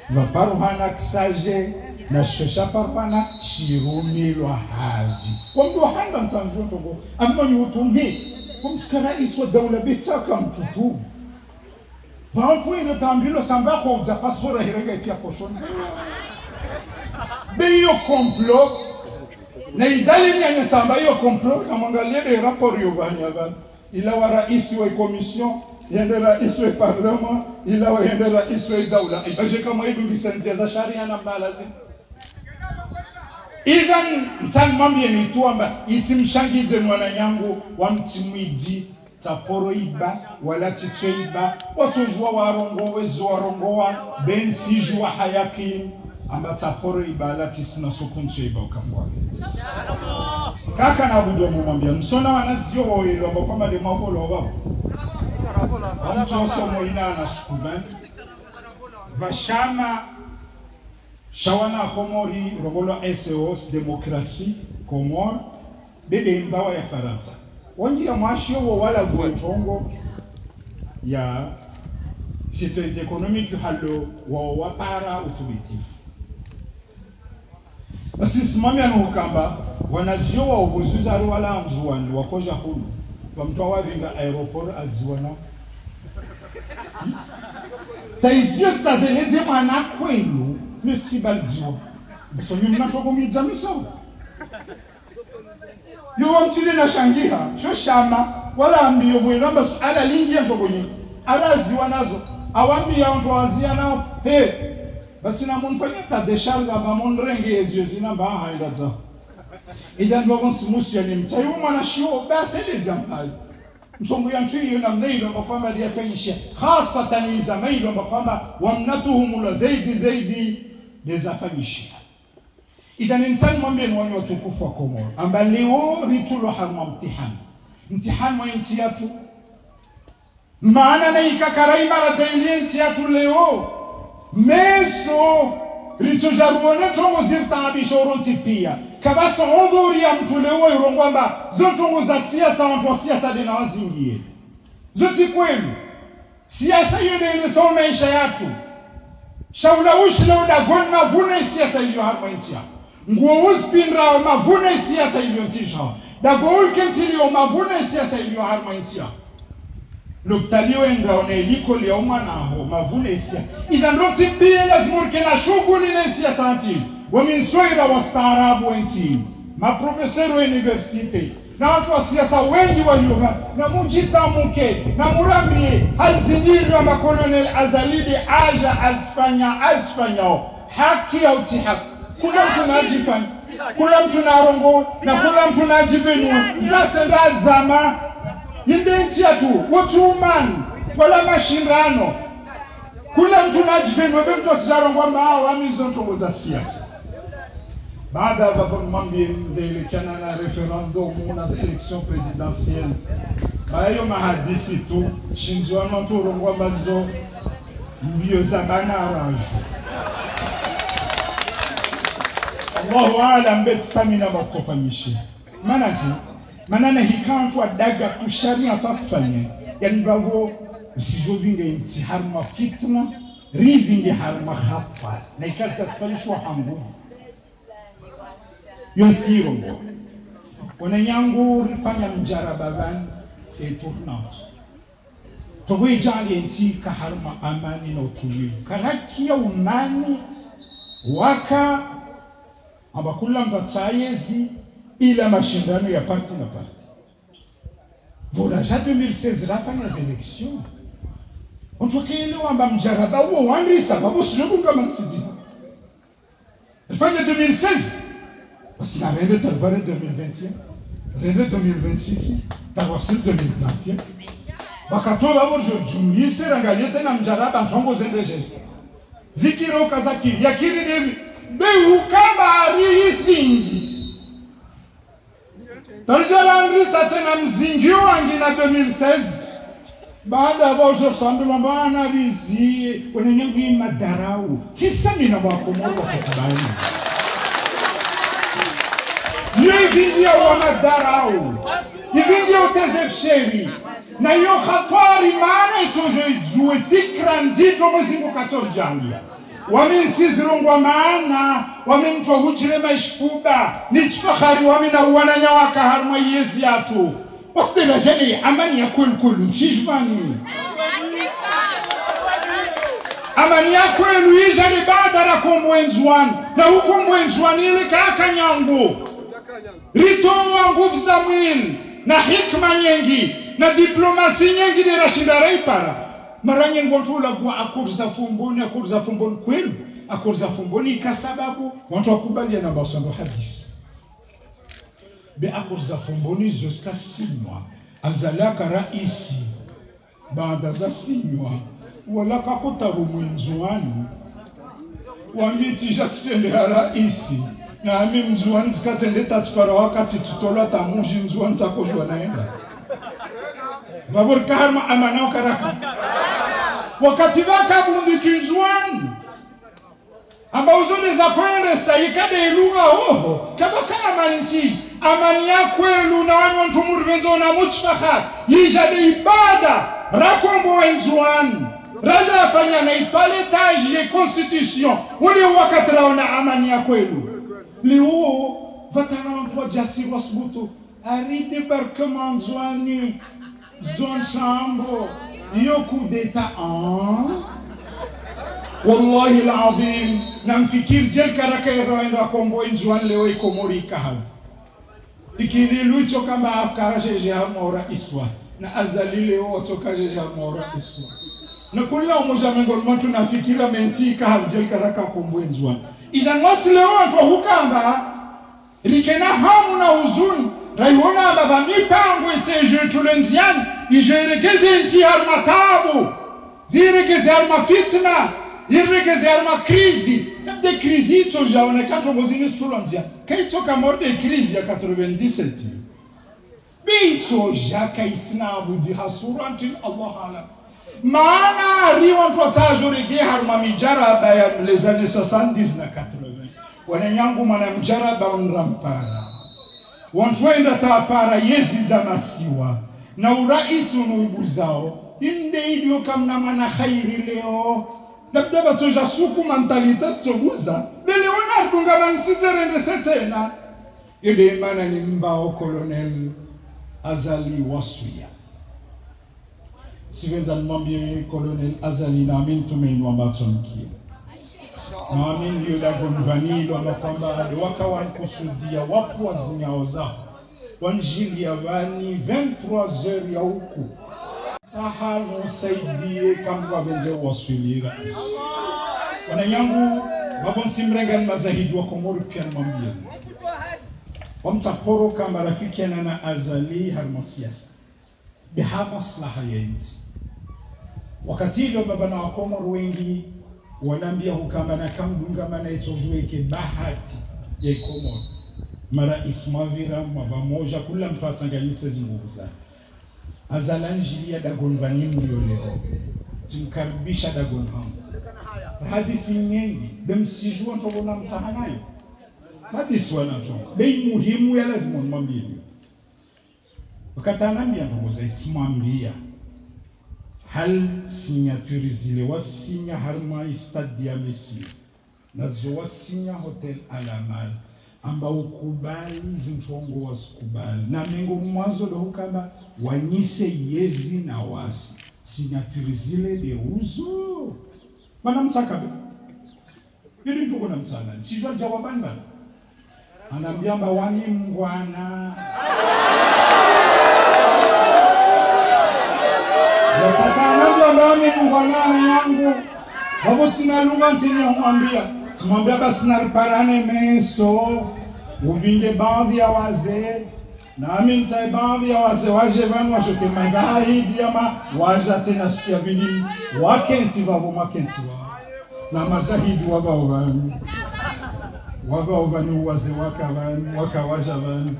vaparuhana kisaje na shosha parwana shirumilwa haji wamdu handa nsanjua togo ammanyu utungi wamtuka rais wa dawla betaka mtutu vantu ino tambilo samba kwa uza passport hirega itia poshoni beyo complot na idali nyanya samba hiyo complot na mwangalia de rapport yovani yavan ila wa rais wa commission yende rais wa parlement ila wa yende rais wa dawla ibaje kama hidu ngisenteza sharia na lazima Idan mtani mambie ni tuamba isimshangize mwana nyangu wa mtimwiji taporo iba wala titwe iba watujua warongowe zuwarongowa ben sijua hayakim amba taporo iba ala tisina sokunche iba ukamwage kaka na abudu mwambia msona wanazio wawilo amba kwa made mawolo wababo mtu moina na shukubani vashama shawana komori rogolo SOS demokrasi komor bebe mbawa ya Faransa wangi ya mwashio wo wala guetongo ya situation économique halo wa wapara uthibitifu basi simami anukamba wanazio wa uvuzuza wala mzuani wakoja hulu wamtoa vinga aeroport aziwana taizio stazeleze mwana kwenu le sibaldio besonyo mnatoko mijamisa yo wamtile na shangiha shoshama wala ambiyo vuelamba ala lingi ntogoni ala ziwa nazo awambi ya ntwazia nao he basi na munfanya ta desharga ba monrenge ezio zina ba haida za idan babon simusi ya nimtayo mwana shio basi le jampali msongo ya nchi na mnailo kwamba dia fanyisha hasatan zamailo kwamba wamnatuhum la zaidi desafanyisha idan insan mwambie ni wanyo tukufu wa Komoro amba leo ritulo harma mtihani wa nchi yetu maana na ikakarai mara daily nchi yetu leo meso ritujaruone tongo zirtabisho rontifia kabasa ondhuri ya mtu leo irongwamba zotongo za siasa watu wa siasa dena wazingie zoti kwenu siasa hiyo ndio inasomesha yetu shaula ushilo da gon mavune siasa hiyo harma nchi nguo uspinra mavune siasa hiyo ntisha da gol kentilio mavune siasa hiyo harma nchi loptalio enga liko leo mwanao mavune siasa idan roti pia lazima kena shughuli na siasa nchi ومن سويرا واستعراب وانتي ما بروفيسور university na watu wa siasa wengi walioha na mujita mke na muramri alziniri wa makolonel azalidi aja Espanya haki au tihak kula mtu najifanya kula mtu narongo na kula mtu najibenu zasenda zama indenti tu wotuman wala mashindano kula mtu najibenu mtu asijarongo ambao wamizonto za siasa baada ya mwambie mzelikana na referendum na election presidentielle bayo mahadisi tu shinjwana turongwa bazo mbio za bana arrange Allahu aalam betsamina basofanyishe manana hikantwa daga kusharia tasfanye yani bago usijovinge nti harma fitna rivinge harma khapa na ikasa falishwa hangu yosiro wananyangu rifanya mjarabavan eturnat towe jali enti kaharma amani na utulivu karakia umani waka abakula mbatayezi ila mashindano ya parti na parti vola ja 2016 rafanya election ontokelewa amba mjaraba huo wandisa babo sijobu kama sidi rifanya 2016 parce qu'il a rien de tarbaré 2021, rien de 2026, d'avoir sur 2021. Bakato babo jumli serangalie tena mjaraba ntongo zendeje. Zikiro kazaki yakiri devi be ukama risingi. Tarjala andri tena mzingi wangi na 2016 baada ya bojo sambilo bana rizi wanenyangu madarau sisa mina wako mogo kukubali hivi ndio wa madarau hivi ndio tezefsheri na hiyo hatari maana itoje fikra nzito mwezingu katojanga wamensizirungwa maana wamemtwa huchire maishkuba nichfahari wamina wananya wakaharma yezi yatu wasitela jani amani ya kwelu nchishvani amani ya kwelu ijali badara kumbwenzwani na huko mbwenzwani ili kaka nyangu rito wangu za mwili na hikma nyengi na diplomasi nyengi ni rashinda raipara mara nyengo ntula kwa akurza fumboni kwelu akurza fumboni kasababu watu wakubalia na basando hadisi be akurza fumboni zoska sinywa azalaka raisi baada za sinywa wala kakutaru mwinzuani wamiti jatitende raisi na ami mzuani zikatende tatipara wakati tutola tamuji mzuani takojwa naenda babur karma amanao karaka wakati waka bundi kinzuani ambao zone za kwende sayikade ilunga hoho kama malinchi amani ya kwelu na watu murvezo na muchfaha yijade ibada rakombo wenzuani raja afanya na ipaletage ya constitution ule wakati raona amani ya kwelu liwo vatana watu jasiri wasbutu aride barkama nzuani zone chambo yo coup d'état wallahi alazim namfikir jel karaka yenda kombo injuan lewe komori kahab ikili lucho kama akaje je amora iswa na azali leo tokaje je amora iswa na kula umoja mengol mtu nafikira menti kahab jel karaka kombo injuan idan wasle watu hukamba likena hamu na huzuni raiona baba mipango iteje tulenziani ijerekeze nti harmatabu zirekeze harmafitna irekeze harmakrizi de krizi to jaone kato mozini tulanzia kaitoka morde krizi ya 97 bitso jaka isnabu di hasurantin Allah ala maana riwa tutajurige harma mijaraba ya les années 70 na 80 wananyangu mana mjaraba unrampara wantuenda tapara yezi za masiwa na uraisi unuibu zao inde idio kamna mana khairi leo labda batoja suku mentalita stoguza bele wana dunga mansizerende setena ide mana ni mbao colonel Azali Wasuya sivenza mwambie colonel Azali na amin tumeinwa mbatonki na amin dio da gonvanilo kwamba waka wankusudia wapu wazinyao zao wanjili ya vani 23h ya huku saha nusaidie kamba benze waswilira wananyangu mabonsi mrenga ni mazahidi wa Komori pia mwambie wamtaporo kama rafiki na Azali harmasiasa biha maslaha ya nchi wakati hilo baba na Wakomori wengi wanaambia hukamba na kamdunga mana itojueke bahati ya Komori mara ismavira mavamoja kula mtu atanganyise zinguvu zake azalanjilia dagon vanimu leo tumkaribisha dagon hangu hadithi nyingi demsijua ntobona msahanayo hadithi wanacho bei muhimu ya lazima mwambie wakati anambia ndogoza itimwambia hal signature zile wasinya harma istadi ya Messi nazo wasinya hotel Alamal amba ukubali zintongo wasikubali na mengo mwanzo ndo kama wanyise yezi na wasi signature zile de uzo mana mtaka ili mtuko na mtana sijua jawabani bana anaambia amba wani mngwana wakati anaambia wani mngwana yangu wabo tina lunga ntini tumwambia basi nariparane meso uvinge baadhi ya wazee na amintai baadhi ya wazee waje vanu washoke mazahidi ama waja tena siku ya bidi wakenti wabo makenti wabo na mazahidi wagao vanu wazee waka waja vanu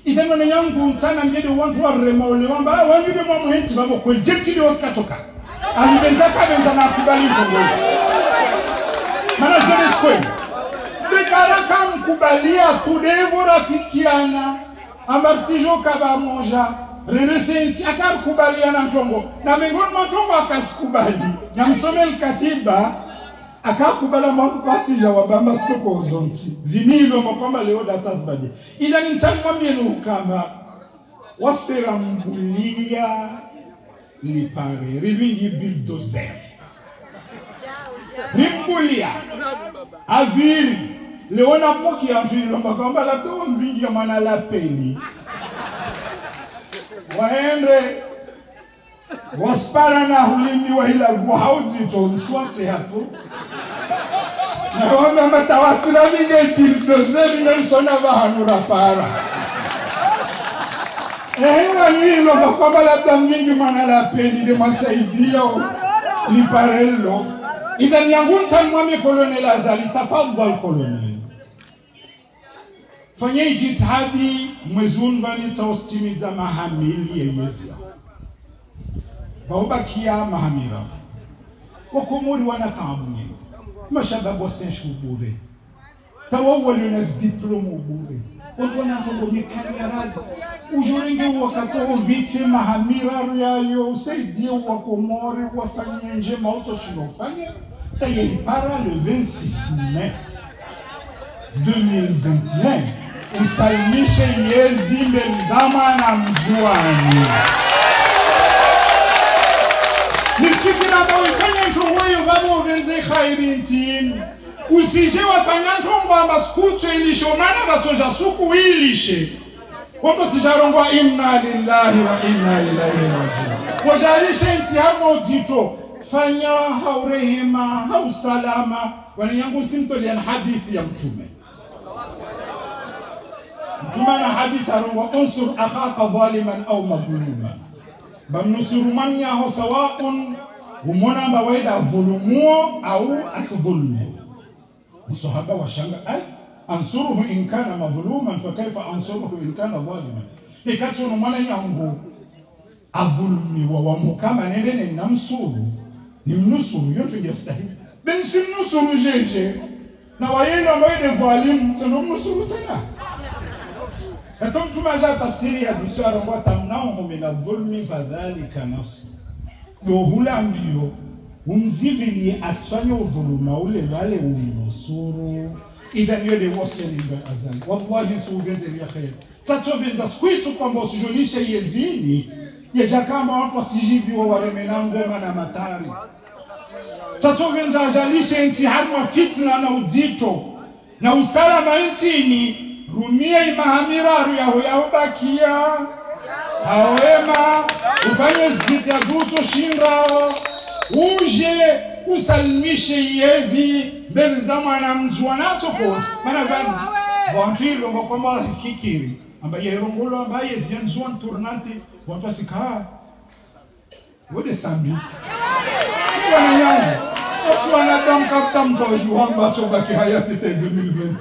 Idemo na yangu sana mjede wantu wa remole wamba wanyu de mwa muhenzi babo kwe jeti de oskatoka. Alibenzaka benza na kubali mtongo. Mana zone skwe. Dekaraka mkubalia tudevo rafikiana. Ambarsijo kaba monja. Renese inti akar kubalia na mtongo. Na mingoni mtongo akasikubali. Na msome katiba. Akakubala mwangu pasi ya wabamba stoko ozonti. Zinilo mkwamba leo data zbade. Ida nintani mwambie nukamba. Waspera mbulia lipare. Rivingi bulldozer. Rimbulia. Aviri. Leona moki ya mfiri lomba kwamba labda mbingi ya mana la peli. Waende. Waspara na hulimi wa hila guhauti tonsuate hapo. Na wame matawasila minge bulldozer nelsona vahanura para. Ewa nilo makwamba labda mingi mana la peli de masaidia liparello. Idhan yangunta mwami kolonel Azali tafadhal kolonel. Fanye jitihadi mwezun vani taostimiza mahamili ya yezia. Baobakia mahamira. Wakumuri wanatamu nye. Mashababu wasenshi ubure. Tawawali unas diplomu ubure. Wadwana hongoni kanyarazi. Ujurenge wakatoa vite mahamira riayo. Usaidie wakomori wafanye nje mauto shinofanya. Tayipara le 26 mai 2021. Usalimishe yezi mbelizama na mjuani. Nisikira mawifanya nchongoyo vabo venze khairintin. Usije wafanya nchongo amba skutsu ilishomana basoja suku ilishe. Wako sijarongwa inna lillahi wa inna ilaihi raji'un. Wajalishe nti hamo dito. Fanya haurehema, hausalama. Wani yangu simtoli ana hadithi ya mtume. Mtume na hadithi arongwa unsur akhaka zaliman au madhuluman. Bamnusuru man yaho sawaun umona mbawaida dhulumuo au asudhulumu. Msahaba wa shanga ay ansuruhu in kana madhuluman fa kaifa ansuruhu in kana zaliman. Ikati umona yangu adhulumi wa mukama nendene namsuru ni mnusuru yote yastahili. Ben si mnusuru jeje na wayenda mbawaida dhalimu sendo mnusuru tena. Eto mtume aja tafsiri ya diswara mwa tamnauhu mina dhulmi fadhalika nasu. Yohula mbio umzibili asfanya udhuluma ule wale uminusuru. Idhan yole waseni mba azali. Wallahi suugeze ya khair. Tato venda skuitu kwamba usijolisha yezini. Yeja kama watu wasijivi wa waremenango mana matari. Tato venda ajalisha inti harma fitna na udito. Na usalama intini. Rumia imahamira yaho bakia. Hawema. Ufanye zgiti ya duto shinrao. Uje usalimishe yezi. Mbele zama na mzuanato kote. Mana gani? Wantilo mkwamba kikiri. Ambaye yerongolo ambaye zianzuan turnante. Watu wasikaa. Wode sambi. Wana yangu. Osu anatamkafta mtoju hamba chobaki hayati te 2021.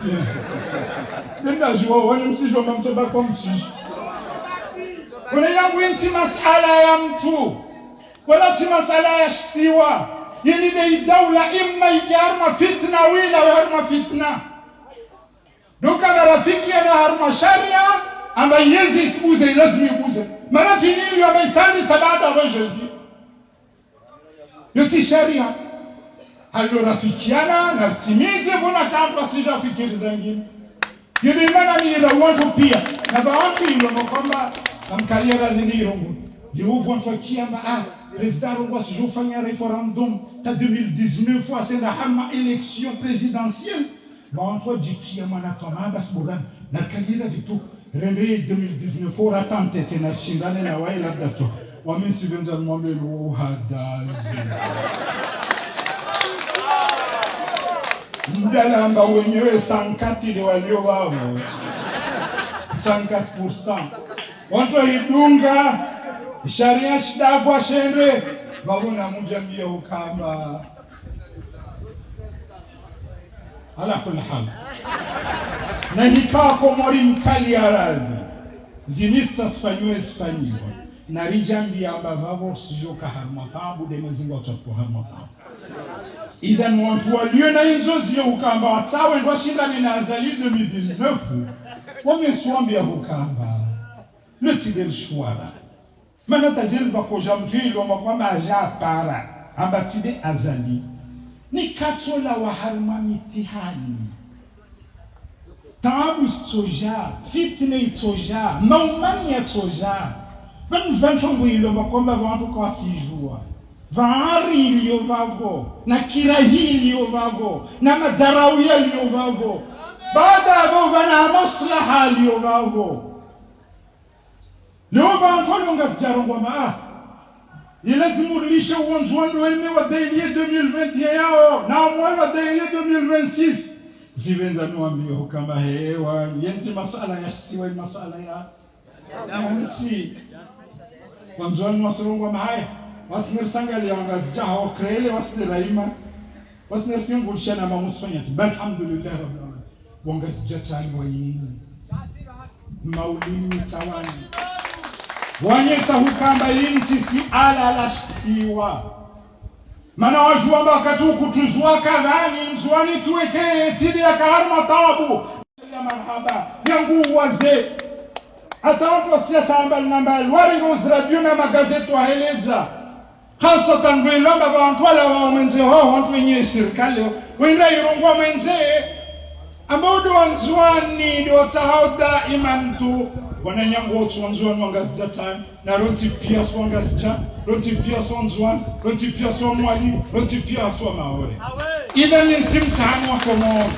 Nenda juwa wani msijo mamtoba kwa msijo. Kuna yangu inti masala ya mtu. Wala ti masala ya siwa. Yeni de idawla imma ikiarma fitna wila harma fitna. Doka na rafiki ya harma sharia. Amba yezi isbuze ilazmi ibuze. Mana finili ya maisani sabada wa jezi. Yoti sharia. Halo rafikiana na timize vuna kamba sija fikiri zangini. Yule imana ni rawanto pia. Na bawantu ilo mkwamba namkalia radhini irongo. Liuvu wantu wakiamba president rongo sijufanya referendum ta 2019 asenda hama election présidentielle. Bawantu wajitia mana tomanda sburani. Na kalira vitu rende 2019 ratante tena shindane na wae labda tu. Wamisi venza mwambe luhadazi. Mdalamba wenyewe 104 de walio wao 104%. Watu waidunga sharia shida kwa shende babuna mujambia ukamba ala kulli hal na hikako mori mkali arabi zinista sfanyo espanyo na rijambi amba vavo sijoka harmatabu de mzingo watapo harmatabu idhan watu walio na hizo zio ukamba watawe ndo shindani na azali 2019 wameswambia ukamba leti del shwara mana tajel bako jamjilo makwamba aja para amba tide azali ni katola wa harma mitihani taabu soja fitne soja maumani soja vanchongo ilo makwamba vantu kwa sijua vaari iliyo vavo na kirahi iliyo vavo na madarawia iliyo vavo baada ya vana maslaha iliyo vavo leo vantu waliongazijarongwa maa ilazimu rilisha uwanzuando weme wa dailie 2021 yao na mwali wa dailie 2026 zivenza nuambio kama hewa yenzi masala ya siwa masala ya yansi wanzuani wasurungwa mahaya wasnir sangali ya wangazijaha wakrele wasnir raima wasnir siyungulishana mamusfanyati balhamdulillah rabbil alamin wangazijatani wayini maulimi tawani wanyesa hukamba inchi si ala siwa mana wajuamba wakati ukutuzua kadhani mzuani tuweke tidi ya kaharma tabu ya marhaba yangu waze hata watu wa siasa ambali na mbali wari radio na magazeti waeleza hasatan vilomba wantu wala wa mwenze hao wantu wenye serikali wenda irongwa mwenze ambao do wanzuani do tahauda imamtu wananyango watu wanzuani wangazijatani na roti pia swangazija roti pia swanzuani roti pia swamwali roti pia swamaore idha ni simtani wako moro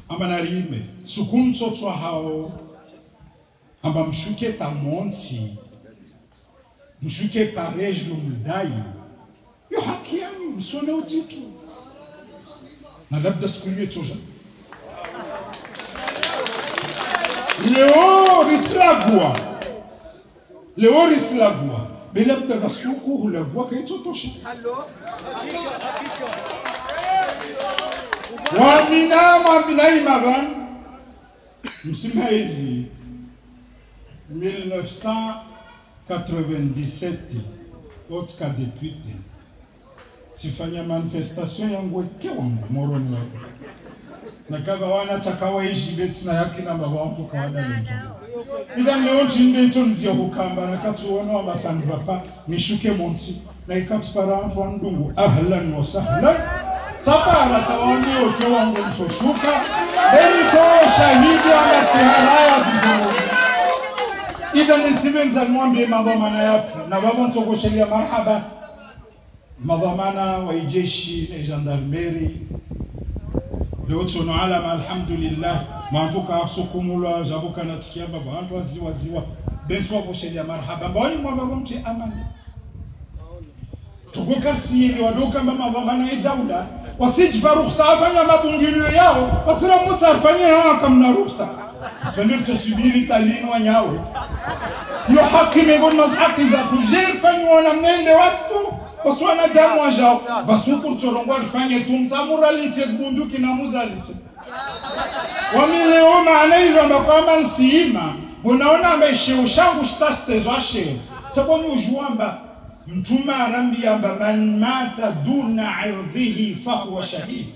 amba narime sukumtotwa hao amba mshuke tamonti mshuke parejo mdai yo haki yangu msone utitu na labda siku hiyo toja leo rislagwa bila labda suku hulagwa kaito tosha wamina imagan msima hizi 1997 otka député sifanya manifestation yangu kewangu moroni wako na kava wana takawaishi beti na yaki na mabawangu kwa wada leto idhan leo jinde ito nzia hukamba na katu wana wa masani bapa nishuke monti na ikatu para wantu wandungu ahlan wa sahlan tapara tawani oke wangu msoshuka beriko shahidi ama tiharaya vizumu idhan nisivenza mwambi madhamana yapu na baba ntoko shelia marhaba madhamana wa ijeshi na gendarmerie leo tuna alama alhamdulillah maantuka akusukumulwa jabuka natikia baba wantu waziwa benso wako shelia marhaba mbawani mwababa mti amani tukukarsi ili wadoka mbama madhamana ya daula wasijva rukhsa afanya mabungilio yao wasira muta afanya yao kamna rukhsa Spendir tusubiri talini wanyawe yo haki miongoni mwa haki za tujir fanywa na mnende wastu waswana damu wajao basukur chorongo alifanye tumtamura lise bunduki na muzalise wamileo maana hilo ambakwa nsiima unaona ameshe ushangu sastezwa washe saboni ujuamba mtuma arambi amba man mata duna irdhihi fahuwa shahid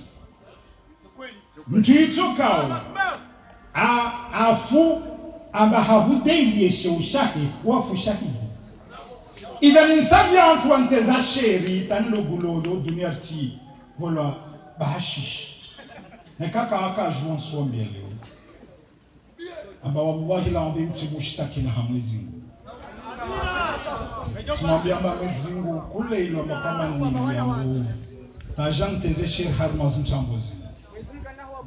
mtuito kao afu amba habudeli sheushahid wafu shahidi idhan insabi antu anteza sheri tanlo gulodo dunia ti vola bahashish nekaka aka juan swambia leo amba wallahi la adhim timushtaki na hamwezingu simwambia amba mwezingu kule ilo amba kama ni yangu tajanteze sheri harmaz mchambozi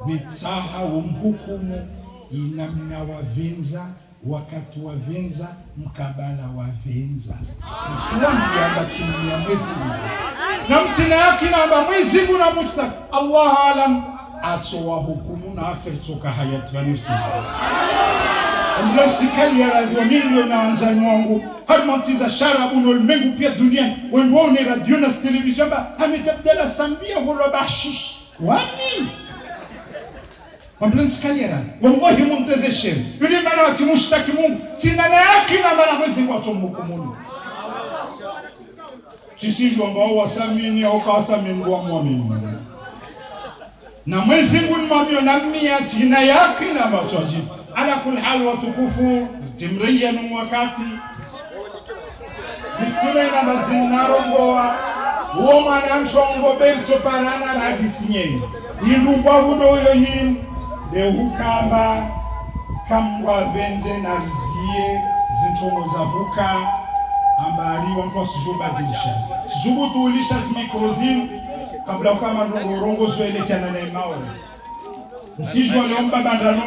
bitsaha umhukumu inamna wavenza wakati wavenza mkabala wavenza msuwambi amba tini ya mwezingu na mtina yaki na amba mwezingu na mustaki Allah alam atowa hukumu na asiritoka hayati wanirki Andra sikali ya radio milio na anzani wangu harmantiza sharabu na ulimengu pia dunia wenwone radio na televishon ba hametabdala sambia volo bashish wani Wamblensi kaliera wallahi muntezesher yule mana watimushtaki Mungu sina na yake na mana Mwenyezi Mungu atomhukumu sisi ambao wasamini au kasamini wa muamini na Mwenyezi Mungu mwamini na mia tina yake na matwaji ala kul hal watukufu timriya na wakati biskule na bazinaro ngoa uo mananshongo belto parana radisinye indu bavudo yo yin de hukamba kamwa benze na zie zintongo za buka ambari wanto sijubadilisha sijubutulisha zimikrozin kabla kama rongo zoelekea na mawe msijwa leomba bandano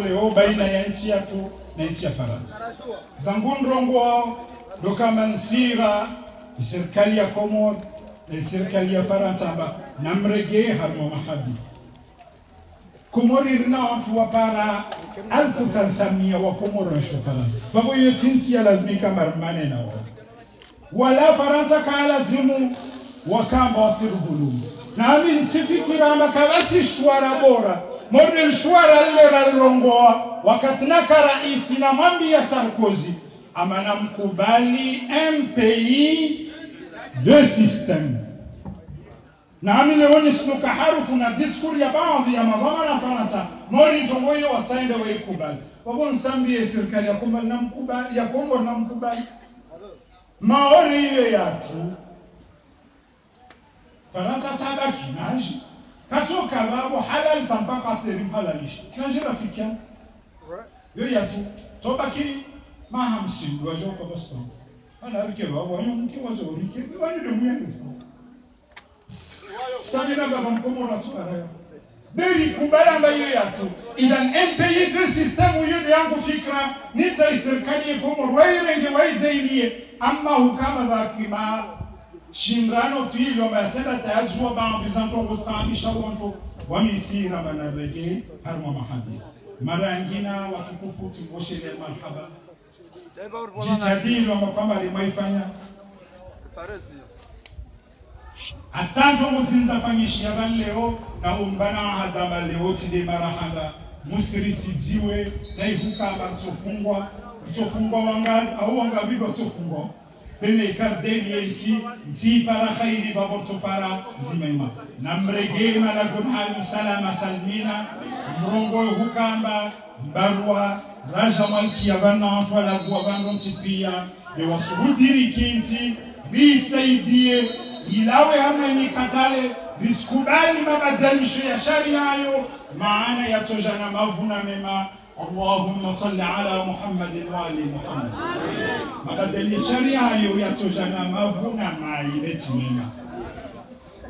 leo baina ya nchi yetu na nchi ya Faransa zangundrongo dokama nsira serikali ya Komoro na serikali ya Faransa namrege harmo mahabi Komoro irina watu wapara 1300 wa Komoro na Faransa babu yote nchi ya lazimika marmane na wala Faransa kalazimu wakamba wasirugulu na mimi sifikira makawasi shwara bora model shwara lera longoa wakati naka rais na mambi ya Sarkozy amana mkubali un pays deux systèmes na mimi leo nisluka harufu na discours ya baadhi ya mabama na Faransa mori jongoyo wataende waikubali wabo nsambie serikali ya Komoro na mkubali ya Kongo na mkubali maori hiyo yatu Faransa tabaki naji katoka babo halal tampaka serim halalish naji rafikia yo yatu tobaki mahamsi wajo kwa Boston ana rike babo mke wazo rike wani de mwenye sabina baba Komoro tu beli kubala mbayo yatu idan un pays de système uyo yangu fikra nita serikali ya Komoro wairenge waidhailie amma hukama bakima shindano tuilo masela tajua ba bizanto kustamisha watu wamisira banarege harma mahadis mara nyingine wakikufu timboshele marhaba jitadilo kwamba limaifanya atanzo muzinza fanyishia leo na umbana hadama leo tide marahanda musirisi jiwe na ihuka mtofungwa wanga au wanga bibo tofungwa bene kardeni yenti nti para khairi baborto para zimaima namrege mala gunhal salama salmina mrongo hukamba barua raja malki yabana wala bwa bando ntipia de wasudiri kinti bisaidie ilawe hamna mikatale biskubali mabadilisho ya sharia hayo maana yatojana mavuna mema اللهم صل على محمد وآل محمد مبدل الشريعة يتوجنا مفهونا مع يلتمنا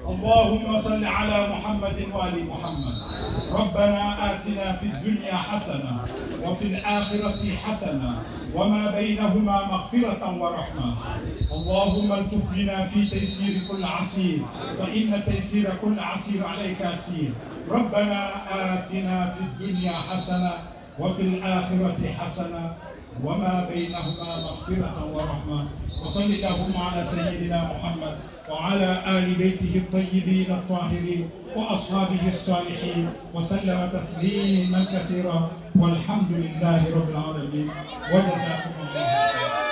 اللهم صل على محمد وآل محمد ربنا آتنا في الدنيا حسنة وفي الآخرة حسنة وما بينهما مغفرة ورحمة اللهم التف بنا في تيسير كل عسير فإن تيسير كل عسير عليك أسير ربنا آتنا في الدنيا حسنة وفي الآخرة حسنة وما بينهما مغفرة ورحمة وصل اللهم على سيدنا محمد وعلى آل بيته الطيبين الطاهرين وأصحابه الصالحين وسلم تسليما كثيرا والحمد لله رب العالمين وجزاكم الله خيرا.